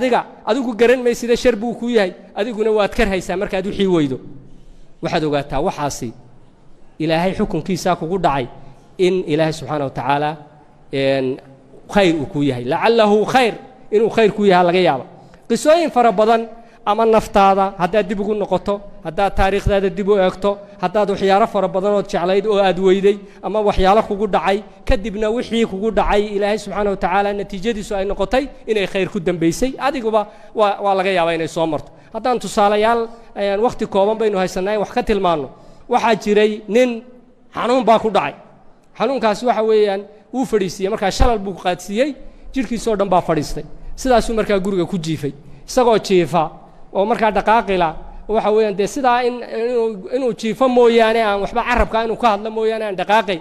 adigu garan maysida shar buu ku yahay adiguna waad karhaysaa markaad wixii weydo waxaad ogaataa waxaasi ilaahay xukunkiisa kugu dhacay in ilaahay subxaanahu wa tacaala khayr uu ku yahay lacallahu khayr inuu khayr ku yahay laga yaabo qisooyin fara badan ama naftaada haddaad dib ugu noqoto haddaad taariikhdaada dib u eegto haddaad waxyaalo fara badan ood jeclayd oo aad weyday ama waxyaalo kugu dhacay kadibna wixii kugu dhacay ilaahay subxaanahu wa tacaala natiijadiisu ay noqotay inay khayr ku dambaysay adiguba waa laga yaabaa inay soo marto haddaan tusaalayaal wakhti kooban baynu haysannahay wax ka tilmaanno waxaa jiray nin xanuun baa ku dhacay xanuunkaasi waxa weeyaan wuu fadhiisiiyey markaa shalal buu qaadsiiyey jidhkiisoo dhan baa fadhiistay sidaasuu markaa guriga ku jiifay isagoo jiifa oo markaa dhaqaaqila waxa weeyaan dee sidaa inuu jiifo mooyaane aan waxba carabka inuu ka hadlo mooyaane aan dhaqaaqay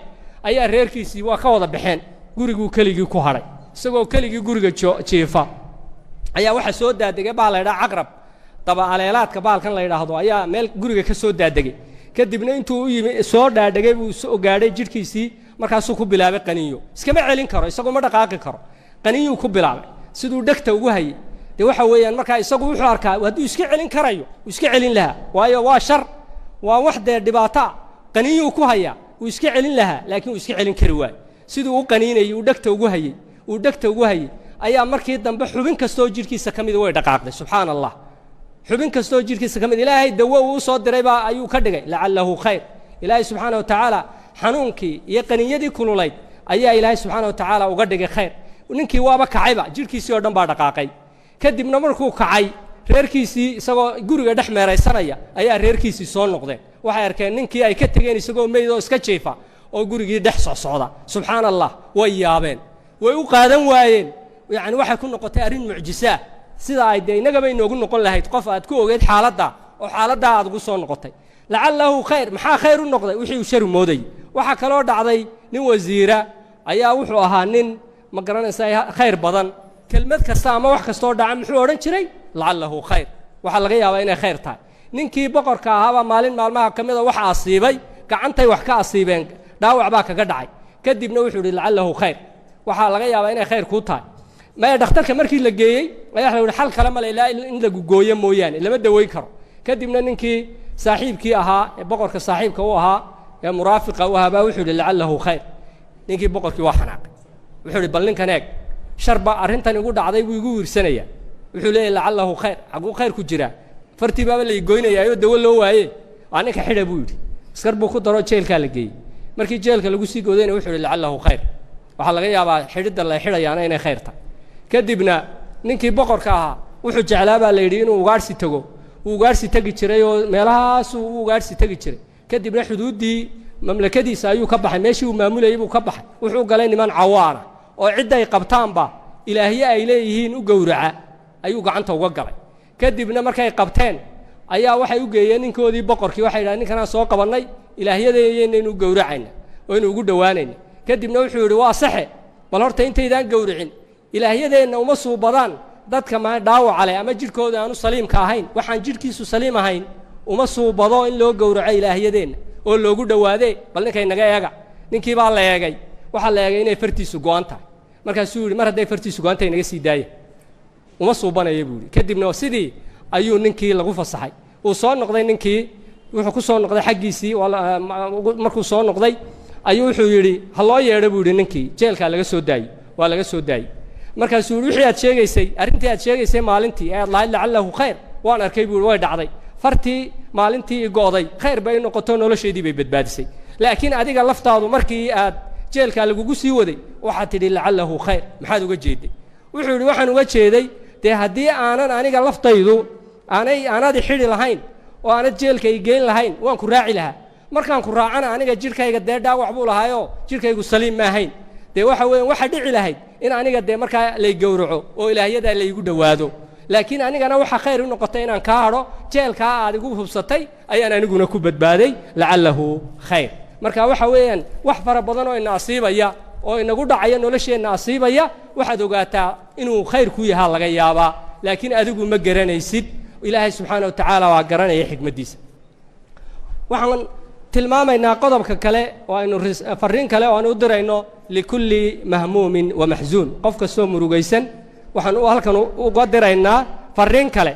ayaa reerkiisii waa ka wada baxeen guriguu keligii ku hadhay isagoo keligii guriga jiifa ayaa waxa soo daadegay baa la yidhaha caqrab daba aleelaadka baalkan la yidhaahdo ayaa meel guriga ka soo daadegay kadibna intuu u yimi soo dhaadhagay buu soo gaadhay jidhkiisii markaasuu ku bilaabay qaniyo iskama celin karo isagoo ma dhaqaaqi karo qaniyuu ku bilaabay siduu dhegta ugu hayay dee waxa weeyaan markaa isagu wuxuu arkaa hadduu iska celin karayo uu iska celin lahaa waayo waa shar waa wax dee dhibaato qaniyuu ku hayaa uu iska celin lahaa laakiin uu iska celin kari waayo siduu u qaniinayay uu dhegta ugu hayay ayaa markii dambe xubin kastoo jidhkiisa ka mid way dhaqaaqday subxaana allah xubin kastoo jidhkiisa ka mid ilaahay dawo uu soo diray baa ayuu ka dhigay lacalahu khayr ilaahay subxaana wa tacaala xanuunkii iyo qaniyadii kululayd ayaa ilaahay subxaana wa tacaala uga dhigay khayr ninkii waaba kacayba jidhkiisii oo dhan baa dhaqaaqay kadibna markuu kacay reerkiisii isagoo guriga dhex meeraysanaya ayaa reerkiisii soo noqdeen waxay arkeen ninkii ay ka tegeen isagoo meyd oo iska jiifa oo gurigii dhex socda subxaana allah way yaabeen way u qaadan waayeen yacni waxay ku noqotay arrin mucjisaa sida ay dee innagaba inoogu noqon lahayd qof aad ku ogeyd xaaladda oo xaaladdaa aad ugu soo noqotay lacalahu khayr maxaa khayr u noqday wixii uu shari moodayy waxaa kaloo dhacday nin wasiira ayaa wuxuu ahaa nin ma garanaysaa khayr badan kelmad kasta ama wax kastoo dhaca muxuu odhan jiray lacalahu khayr waxaa laga yaabaa inay khayr tahay ninkii boqorka ahaabaa maalin maalmaha ka mida wax asiibay gacantay wax ka asiibeen dhaawac baa kaga dhacay kadibna wuxuu yidhi lacalahu khayr waxaa laga yaabaa inay khayr kuu tahay maya dhakhtarka markii la geeyey ayaa la yidhi xal kale male ilaa in lagu gooyo mooyaane lama daweyn karo kadibna ninkii saaxiibkii ahaa ee boqorka saaxiibka u ahaa ee muraafiqa u ahaa baa wuxuu yidhi lacalahu khayr ninkii boqorkii waa xanaaqay wuxuu yidhi bal ninkan eeg sharba arrintan igu dhacday buu igu wiirsanayaa wuxuu leeyahy lacalahu khayr xaguu khayr ku jiraa fartii baaba la igoynayaayoo dawo loo waaye waa ninka xidha buu yidhi askar buu ku daro jeelkaa la geeyey markii jeelka lagu sii goodayna wuxuu yidhi lacalahu khayr waxaa laga yaabaa xidhidda la xidhayaana inay khayr tahay kadibna ninkii boqorka ahaa wuxuu jeclaa baa la yidhi inuu ugaadhsi tago uu ugaadhsi tegi jiray oo meelahaasuu u ugaadhsi tegi jiray kadibna xuduuddii mamlakadiisa ayuu ka baxay meeshii uu maamulayay buu ka baxay wuxuu galay niman cawaana oo cidday qabtaanba ilaahye ay leeyihiin u gowraca ayuu gacanta uga galay kadibna markay qabteen ayaa waxay u geeyeen ninkoodii boqorkii waxay yidhahdeen ninkanaan soo qabannay ilaahyadeennaynu gowracayna oo inu ugu dhowaanayna kadibna wuxuu yidhi waa saxe bal horta intaydaan gowricin ilaahyadeenna uma suubadaan dadka ma dhaawaca leh ama jidhkooda aanu saliimka ahayn waxaan jidhkiisu saliim ahayn uma suubado in loo gowraco ilaahyadeenna oo loogu dhowaadee bal ninkay naga eega ninkii baa la eegay waxaa la eegay inay fartiisu go-an tahay markaasuu yidhi mar hadday fartiisu go-an tahay naga sii daaya uma suubanaya buu yidhi kadibna sidii ayuu ninkii lagu fasaxay uu soo noqday ninkii wuxuu ku soo noqday xaggiisii markuu soo noqday ayuu wuxuu yidhi ha loo yeedho buu yidhi ninkii jeelkaa laga soo daayey waa laga soo daayey markaasuu yidhi wixii aad sheegaysay arrintii aad sheegaysay maalintii ee aad lahayd lacalahu khayr waan arkay buu yidhi way dhacday fartii maalintii go'day khayr bay noqoto nolosheedii bay badbaadisay laakiin adiga laftaadu markii aad jeelkaa lagugu sii waday waxaad tidhi lacalahu khayr maxaad uga jeeday wuxuu yidhi waxaan uga jeeday dee haddii aanan aniga laftaydu aanad i xidhi lahayn oo aanad jeelka i geyn lahayn waan ku raaci lahaa markaan ku raacana aniga jidhkayga dee dhaawac buu lahaayoo jidhkaygu saliim ma ahayn dee waxa weeyaan waxa dhici lahayd in aniga dee markaa lay gowraco oo ilaahyadaa laygu dhowaado laakiin anigana waxaa khayr u noqotay inaan kaa hadho jeelkaa aad igu hubsatay ayaan aniguna ku badbaaday lacalahu khayr marka waxa weeyaan wax fara badan oo ina asiibaya oo inagu dhacaya nolosheenna asiibaya waxaad ogaataa inuu khayr ku yahaa laga yaabaa laakiin adigu ma garanaysid ilaahay subxaana wa tacaala waa garanaya xikmaddiisa waxaan tilmaamaynaa qodobka kale oo aynu farriin kale oo aan u dirayno likulli mahmuumin wa maxzuun qof kastoo murugaysan waxaan halkan uga diraynaa farriin kale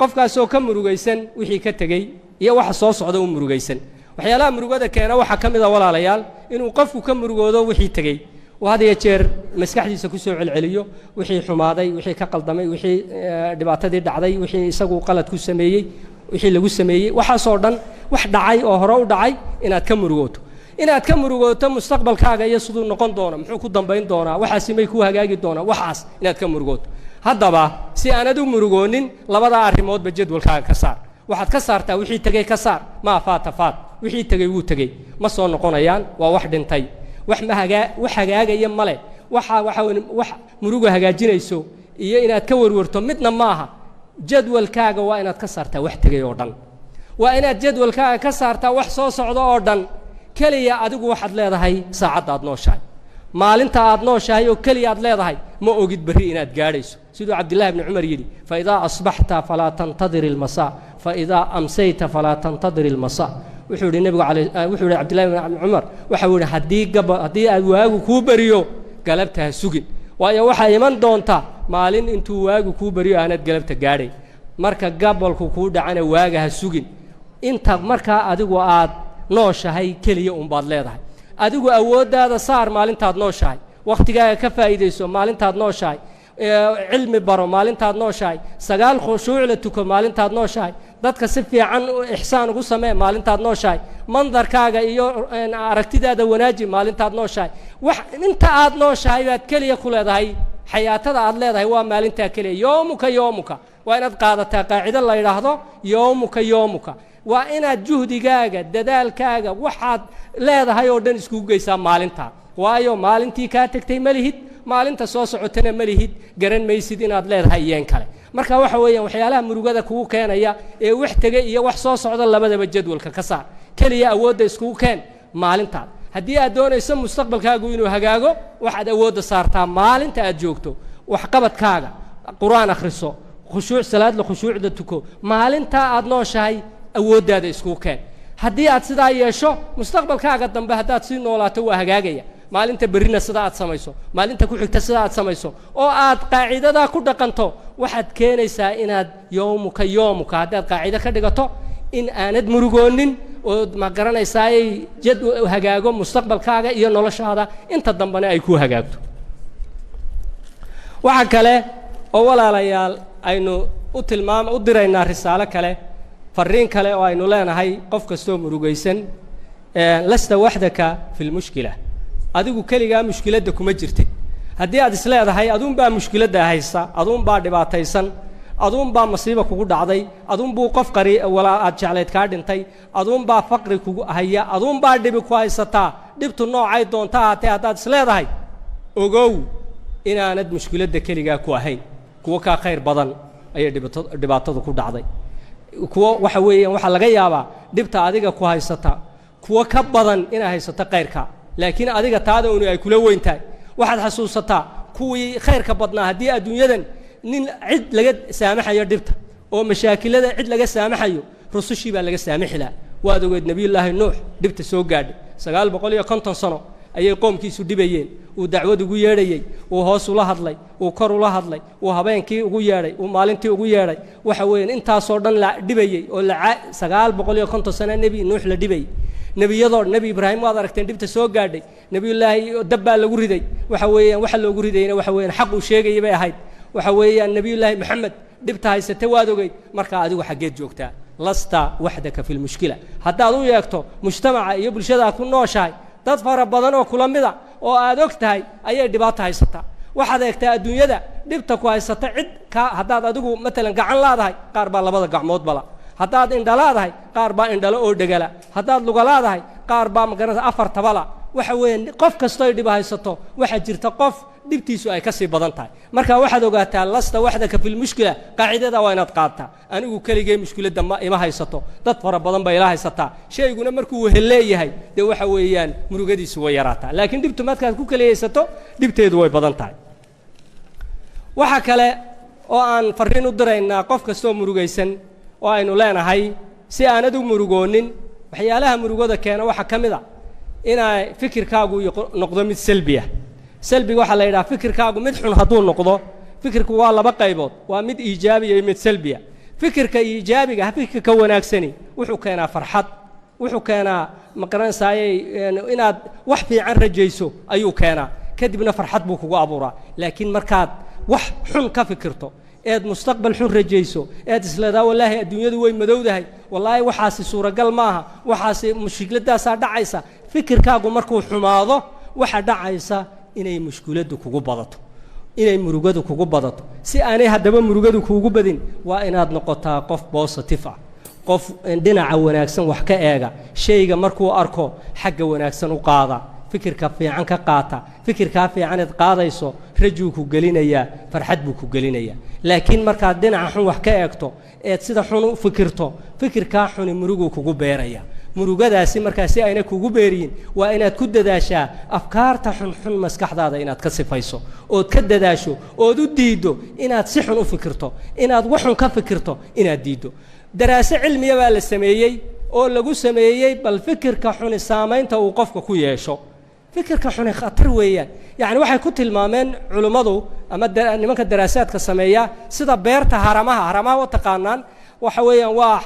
qofkaasoo ka murugaysan wixii ka tegey iyo waxa soo socda u murugaysan waxyaalaha murugada keena waxaa ka mida walaalayaal inuu qofku ka murugoodo wixii tegey uu had iyo jeer maskaxdiisa ku soo celceliyo wixii xumaaday wixii ka qaldamay wixii dhibaatadii dhacday wixii isagu qalad ku sameeyey wixii lagu sameeyey waxaasoo dhan wax dhacay oo hore u dhacay inaad ka murugooto inaad ka murugooto mustaqbalkaaga iyo siduu noqon doona muxuu ku dambayn doonaa waxaasi may ku hagaagi doonaa waxaas inaad ka murugooto haddaba si aanad u murugoonin labadaa arrimoodba jadwalkaaga ka saar waxaad ka saartaa wixii tegey ka saar maa faata faat wixii tegey wuu tegey ma soo noqonayaan waa wax dhintay wax hagaagaya male wax muruga hagaajinayso iyo inaad ka warwarto midna maaha jadwalkaaga waa inaad ka saartaa wax tegay oo dhan waa inaad jadwalkaaga ka saartaa wax soo socdo oo dhan kaliya adigu waxaad leedahay saacadda aad nooshahay maalinta aad nooshahay oo kaliya aad leedahay ma ogid bari inaad gaadhayso sidoo Cabdullah ibn Umar yiri fa idha asbahta fala tantadir al-masa fa idha amsayta fala tantadir al-masa wuxuu yiri nabiga wuxuu yiri Cabdullah ibn Umar waxa uu yiri hadii aad waagu ku bariyo galabta sugin waayo waxa iman doonta maalin intuu waagu ku bariyo aanad galabta gaadhay marka gabalku ku dhacana waaga ha sugin inta marka adigu aad nooshahay kaliya baad leedahay adigu awoodaada saar maalintaad nooshahay waqtigaaga ka faa'iideyso maalintaad nooshahay cilmi baro maalintaad nooshahay sagaal khushuuc la tuko maalintaad nooshahay dadka si fiican ihsaan ugu samee maalintaad nooshahay mandarkaaga iyo aragtidaada wanaaji maalintaad nooshahay wax inta aad nooshahay baad kaliya ku leedahay xayaatada aad leedahay waa maalinta kaliya yoomuka waa inaad qaadataa qaacido la yiraahdo yoomuka waa inaad juhdigaaga dadaalkaaga waxaad leedahay oo dhan isku geysaa maalinta waayo maalintii ka tagtay malihid maalinta soo socotana malihid garan maysid inaad leedahay yeen kale marka waxa weeyaan waxyaalaha murugada kugu keenaya ee wax tagay iyo wax soo socda labadaba jadwalka ka saar kaliya awoodda isku keen maalinta haddii aad doonayso mustaqbalkaagu inuu hagaago waxaad awoodda saartaa maalinta aad joogto wax qabadkaaga quraan akhriso khushuuc salaad la khushuucda tuko maalinta aad nooshahay awooddaada isku keen haddii aad sidaa yeesho mustaqbalkaaga dambe haddaad si noolaato waa hagaagaya maalinta berrina sida aad samayso maalinta ku xigta sida aad samayso oo aad qaacidada ku dhaqanto waxaad keenaysaa inaad yoomuka haddaad qaacido ka dhigato in aanad murugoonin oo ma garanaysaa jadwal hagaago mustaqbalkaaga iyo noloshaada inta dambena ay ku hagaagto waxa kale oo walaalayaal aynu u diraynaa risaalo kale fariin kale oo aynu leenahay qof kastoo murugaysan lasta wahdaka fil mushkila adigu kaliya mushkilada kuma jirtid haddii aad isleedahay aduun baa mushkilada haysta aduun baa dhibaataysan aduun baa masiibo kugu dhacday aduun buu qof qari wala aad jecleed ka dhintay aduun baa faqri kugu haya aduun baa dhib ku haysata dhibtu noocay doonta haddaad isleedahay ogow inaanad mushkilada kaliya ku ahayn kuwa ka khayr badan ay dhibaatadu ku dhacday kuwa waxa weeyaan waxa laga yaabaa dhibta adiga ku haysata kuwa ka badan inay haysato khayrka laakiin adiga taada uu ay kula weyntahay waxaad xasuusataa kuwii khayrka badnaa hadii adduunyadan nin cid laga saamaxayo dhibta oo mashaakilada cid laga saamaxayo rusushii baa laga saamaxilaa waad ogeed nabiyullaahi nuux dhibta soo gaadhay 950 sano ayay qoomkiisu dhibayeen uu dacwad ugu yeedhayay uu hoos ula hadlay uu kor ula hadlay uu habeenkii ugu yeedhay uu maalintii ugu yeedhay waxa weeyaan intaas oo dhan la dhibayay oo 950 sano nabi nuux la dhibayay nabiyadoo nabi ibraahim waad aragteen dhibta soo gaadhay nabiyullaahi dabba lagu riday waxa weeyaan waxa loogu ridayna waxa weeyaan xaq uu sheegay bay ahayd waxa weeyaan nabiyullaahi maxamed dhibta haysatay waad ogeyd marka adigu xageed joogtaa lasta wahdaka fil mushkila haddaad u yeegto mujtamaca iyo bulshada ku nooshahay dad fara badan oo kula mid ah oo aad ogtahay ayay dhibaato haysataa waxaad eegtaa adduunyada dhibta ku haysata cid ka haddaad adigu mesela gacan laadahay qaar baa labada gacmood bala haddaad indhalaadahay qaar baa indhalo oo dhagala haddaad lugalaadahay qaar baa magarada afar tabala waxa weeyaan qof kasto ay dhib haysato waxa jirta qof dhibtiisu ay ka sii badan tahay marka waxaad ogaataa lasta wahdaka fil mushkila qaacidada waa inaad qaadtaa anigu kaligay mushkilada ma ima haysato dad fara badan bay ila haysataa shayguna markuu weheleeyahay de waxa weeyaan murugadiisu way yaraataa laakiin dhibtu markaad ku kaliyaysato dhibteedu way badan tahay waxa kale oo aan fariin u diraynaa qof kasto murugaysan oo aynu leenahay si aanad u murugoonin waxyaalaha murugada keena waxa kamid ah inay fikirkaagu noqdo mid salbiga waxa la yiraahdaa fikirkaagu mid xun haduu noqdo fikirku waa laba qaybood waa mid iijaabi iyo mid salbiya fikirka iijaabiga fikirka wanaagsani wuxuu keenaa farxad wuxuu keenaa maqransaayay inaad wax fiican rajayso ayuu keenaa kadibna farxad buu kugu abuuraa laakiin markaad wax xun ka fikirto eed mustaqbal xun rajayso eed isleedaa wallahi adduunyadu way madowdahay wallahi waxaasi suuragal maaha waxaasi mushkiladaas dhacaysa fikirkaagu markuu xumaado waxa dhacaysa inay mushkiladu kugu badato inay murugadu kugu badato si aanay hadaba murugadu kugu badin waa inaad noqotaa qof positive ah qof dhinaca wanaagsan wax ka eega shayga markuu arko xagga wanaagsan u qaada fikirka fiican ka qaata fikirka fiican aad qaadayso rajuu ku gelinayaa farxad buu ku gelinayaa laakiin markaad dhinaca xun wax ka eegto eed sida xun u fikirto fikirkaa xuni muruguu kugu beeraya murugadaasi markaa si ayna kugu beeriyin waa inaad ku dadaashaa afkaarta xunxun maskaxdaada inaad ka sifayso ood ka dadaasho ood u diiddo inaad si xun u fikirto inaad waxun ka fikirto inaad diiddo daraase cilmiya baa la sameeyey oo lagu sameeyey bal fikirka xuni saamaynta uu qofka ku yeesho fikirka xuni khatar weeyaan yani waxay ku tilmaameen culimadu ama nimanka daraasaadka sameeya sida beerta haramaha u taqaanaan waxa weeyaan waa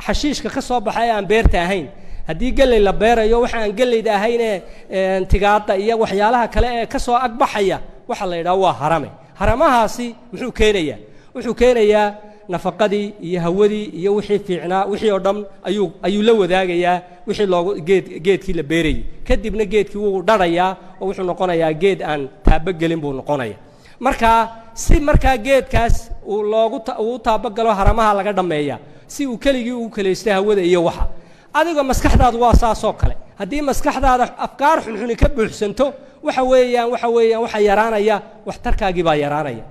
xashiishka ka soo baxay aan beerta ahayn haddii galley la beerayo waxa aan galleyda ahayn ee tigaada iyo waxyaalaha kale ee ka soo agbaxaya waxa la yidhaha waa haramahaasi wuxuu keenayaa nafaqadii iyo hawadii iyo wixii fiicnaa wixii oo dhan ayuu la wadaagayaa wixii loogu geedkii la beerayay kadibna geedkii wuu dharayaa oo wuxuu noqonayaa geed aan taabagelin buu noqonayaa si markaa geedkaas uu taabagalo haramaha laga dhameeya si uu keligii ugu kaleystay hawada iyo waxa adiga maskaxdaadu waa saasoo kale haddii maskaxdaada afkaar xunxuni ka buuxsanto waxa weeyaan waxa yaraanaya waxtarkaagii baa yaraanaya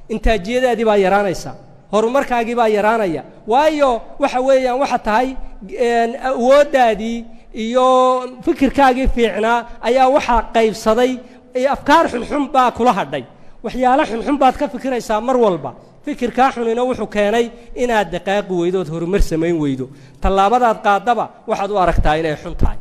intaajiyadaadii baa yaraanaysa horumarkaagii baa yaraanaya waayo waxa weeyaan waxa tahay awoodaadii iyo fikirkaagii fiicnaa ayaa waxa qaybsaday afkaar xunxun baa kula hadhay waxyaalo xunxun baad ka fikiraysaa mar walba fikirkaa xunina wuxuu keenay inaad daqaaqi weydo ood horumar samayn weydo tallaabadaad qaadaba waxaad u aragtaa inay xun tahay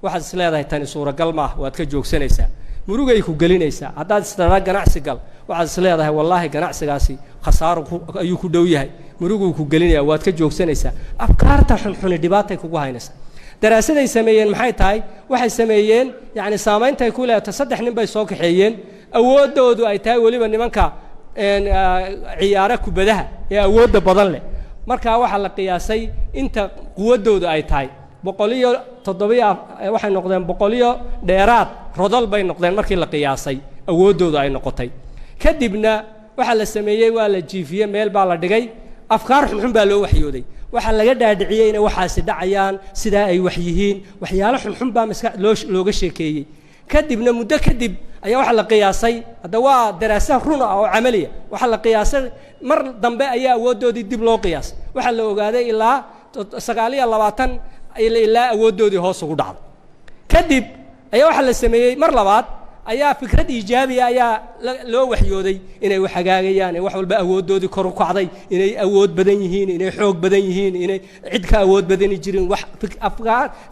waxaad is leedahay tani suuragal maaha waad ka joogsanaysaa murugay ku gelinaysaa haddaad isdharaa ganacsi gal waxaad is leedahay wallaahi ganacsigaasi khasaaro ayuu ku dhow yahay muruguu ku gelinayaa waad ka joogsanaysaa afkaarta xunxuni dhibaatay kugu haynaysaa daraasaday sameeyeen maxay tahay waxay sameeyeen yani saameyntay ku leedahay 3 nin bay soo kaxeeyeen awoodoodu ay tahay waliba nimanka ciyaara kubadaha ee awoodda badan leh marka waxa la qiyaasay inta quwadoodu ay tahay 107 waxay noqdeen 100 dheeraad rodol bay noqdeen markii la qiyaasay awoodoodu ay noqotay kadibna waxa la sameeyay waa la jiifiyay meel baa la dhigay afkaar xunxun baa loo waxyooday waxa laga dhaadhiciyay in waxaasi dhacayaan sida ay wax yihiin waxyaalo xunxun baa maskax looga sheekeeyay kadibna muddo kadib ayaa waxa la qiyaasay hada waa daraasad run ah oo camaliya waxa la qiyaasay mar dambe ayaa awoodoodii dib loo qiyaasay waxa la ogaaday ilaa 29 ilaa awoodoodii hoos ugu dhacday kadib ayaa waxa la sameeyay mar labaad ayaa fikrad ijaabi ayaa loo waxyooday inay wax hagaagayaan wax walba awoodoodii kor u kacday inay awood badan yihiin inay xoog badan yihiin inay cid ka awood badan jirin wax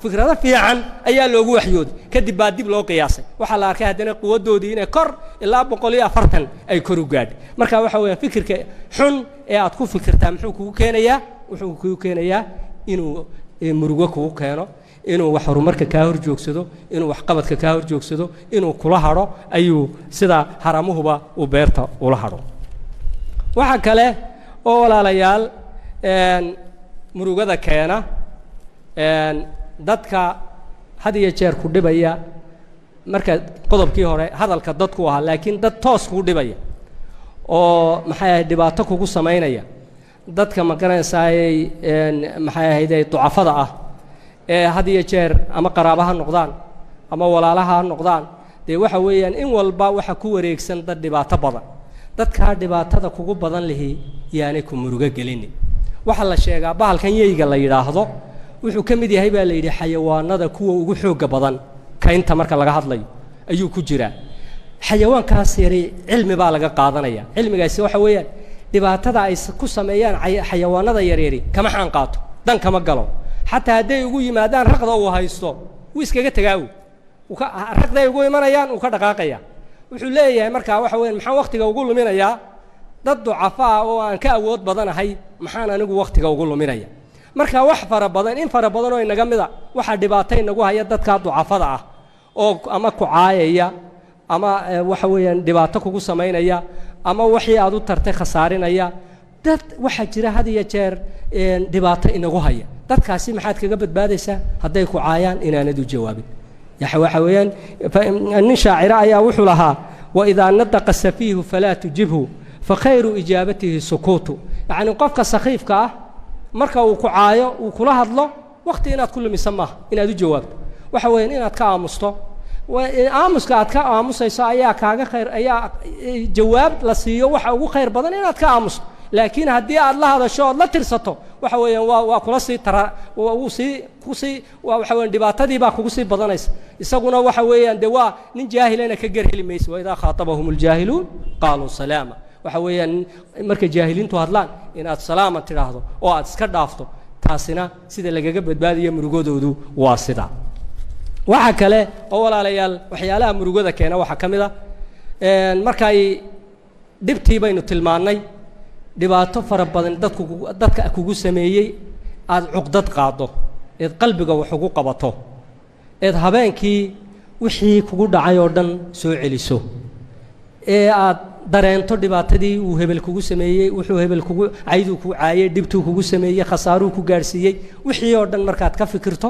fikrada fiican ayaa loogu waxyooday kadib baa dib loo qiyaasay waxa la arkay hadana quwadoodii inay kor ilaa 140 ay kor u gaadhay marka waxa weeyaan fikirka xun ee aad ku fikirtaa wuxuu kugu keenayaa inuu murugo kugu keeno inuu wax horumarka ka hor joogsado inuu wax qabadka ka hor joogsado inuu kula haro ayuu sida haramuhuba u beerta ula haro waxa kale oo walaalayaal murugada keena dadka had iyo jeer ku dhibaya marka qodobkii hore hadalka dadku ahaa laakiin dad toos ku dhibaya oo maxay dhibaato kugu sameynaya dadka ma garanaysaay maxay ahayd ducafada ah had iyo jeer ama qaraabaha noqdaan ama walaalaha noqdaan waxa weeyaan in walba waxa ku wareegsan dad dhibaato badan dadka dhibaatada kugu badan lihi yaani ku muruga gelin waxa la sheegaa bahalkan yeeyga la yiraahdo wuxuu ka mid yahay baa la yiri xayawaanada kuwa ugu xoog badan kaynta marka laga hadlayo ayuu ku jira xayawaankaas yari cilmi baa laga qaadanaya cilmigaasi waxa weeyaan dhibaatada ay ku sameeyaan xayawaanada yaryari kama xan qaato dan kama galo حتى هدي يقول يمادان رقضة وهايستو ويسكجت تجاو رقضة يقول يمانيان وكذا قاقيا وحليه مركا وحوين محن وقت يقول له منا يا ضد عفاء وان كأود بدنا هاي محنا نقول وقت يقول له منا يا مركا وحفر بدن إن فر بدن وين نجمدا واحد دباتين نقول هاي ضد كاد عفاء أو أما كعاية أما وحوين دباتك وقول سمين يا أما وحي عدو ترتخ خسارين يا dad waxa jira had iyo jeer dhibaato inagu haya dadkaasi maxaad kaga badbaadaysaa haday ku caayaan inaanadu jawaabin waxa weeyaan in shaacira ayaa wuxuu lahaa wa idha nataqa safihu fala tujibhu fa khayru ijabatihi sukutu yani qofka saxiifka ah marka uu ku caayo uu kula hadlo waqti inaad kullu misama inaad u jawaabto waxa weeyaan inaad ka aamusto aamuska aad ka aamusayso ayaa kaaga khayr ayaa jawaab la siiyo waxa ugu khayr badan inaad ka aamusto laakiin haddii aad la hadasho ood la tirsato waxa weeyaan waa kula sii tara wuu sii kusii waxa weeyaan dhibaatadii baa kugu sii badanaysa isaguna waxa weeyaan de waa nin jaahilana ka garheli mayso waidaa khaatabahum aljaahiluun qaaluu salaama waxa weeyaan markay jaahiliintu hadlaan inaad salaama tidhaahdo oo aad iska dhaafto taasina sida lagaga badbaadiyo murugadoodu waa sida waxa kale oo walaalayaal waxyaalaha murugada keena waxa kamid ah markay dhibtii baynu tilmaanay dhibaato fara badan dadka kugu sameeyay aad cuqdad qaado eed qalbiga wax ugu qabato eed habeenkii wixii kugu dhacay oo dhan soo celiso aad dareento dhibaatadii uu hebel kugu sameeyay wuxuu hebel kugu cayduu ku caayay dhibtuu kugu sameeyay khasaaruu ku gaarsiiyay wixii oo dhan markaad ka fikirto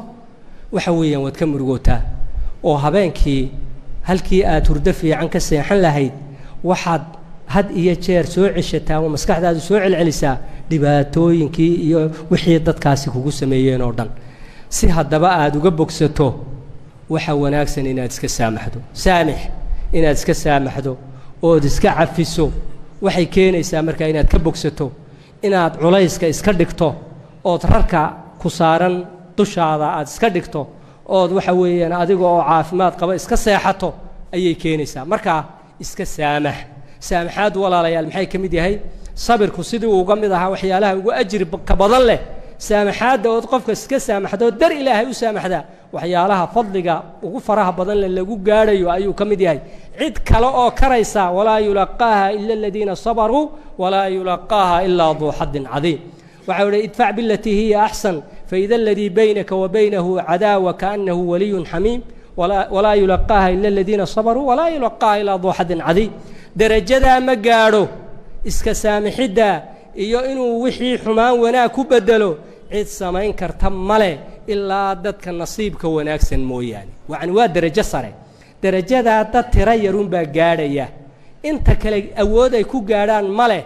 waxa weeyaan wad ka murugootaa oo habeenkii halkii aad hurdo fiican ka seexan lahayd waxaad had iyo jeer soo ceshataa oo maskaxdaadu soo celcelisaa dhibaatooyinkii iyo wixii dadkaasi kugu sameeyeen oo dhan si haddaba aad uga bogsato waxa wanaagsan inaad iska saamaxdo saamix inaad iska saamaxdo ood iska cafiso waxay keenaysaa markaa inaad ka bogsato inaad culayska iska dhigto ood rarka ku saaran dushaada aad iska dhigto ood waxa weeyaan adiga oo caafimaad qaba iska seexato ayay keenaysaa markaa iska saamax saamaxaad walaalayaal maxay ka mid yahay sabirku sidii uu uga mid ahaa waxyaalaha ugu ajri ka badan leh saamaxaadda ood qofka iska saamaxdo dar ilaahay u saamaxdaa waxyaalaha fadliga ugu faraha badan leh lagu gaadhayo ayuu ka mid yahay cid kale oo karaysa walaa yulaqaaha ila aladiina sabaruu walaa yulaqaaha ilaa duu xaddin cadiim waxa uu idfac billatii hiya axsan faida aladii baynaka wa baynahu cadaawa kaannahu waliyun xamiim walaa yulaqaaha ila aladiina sabaruu walaa yulaqaaha ilaa duu xaddin cadiim darajadaa ma gaadho iska saamixidda iyo inuu wixii xumaan wanaag ku bedelo cid samayn karta male ilaa dadka nasiibka wanaagsan mooyaane yani waa darajo sare darajadaa dad tira yarun baa gaadhaya inta kale awood ay ku gaadhaan male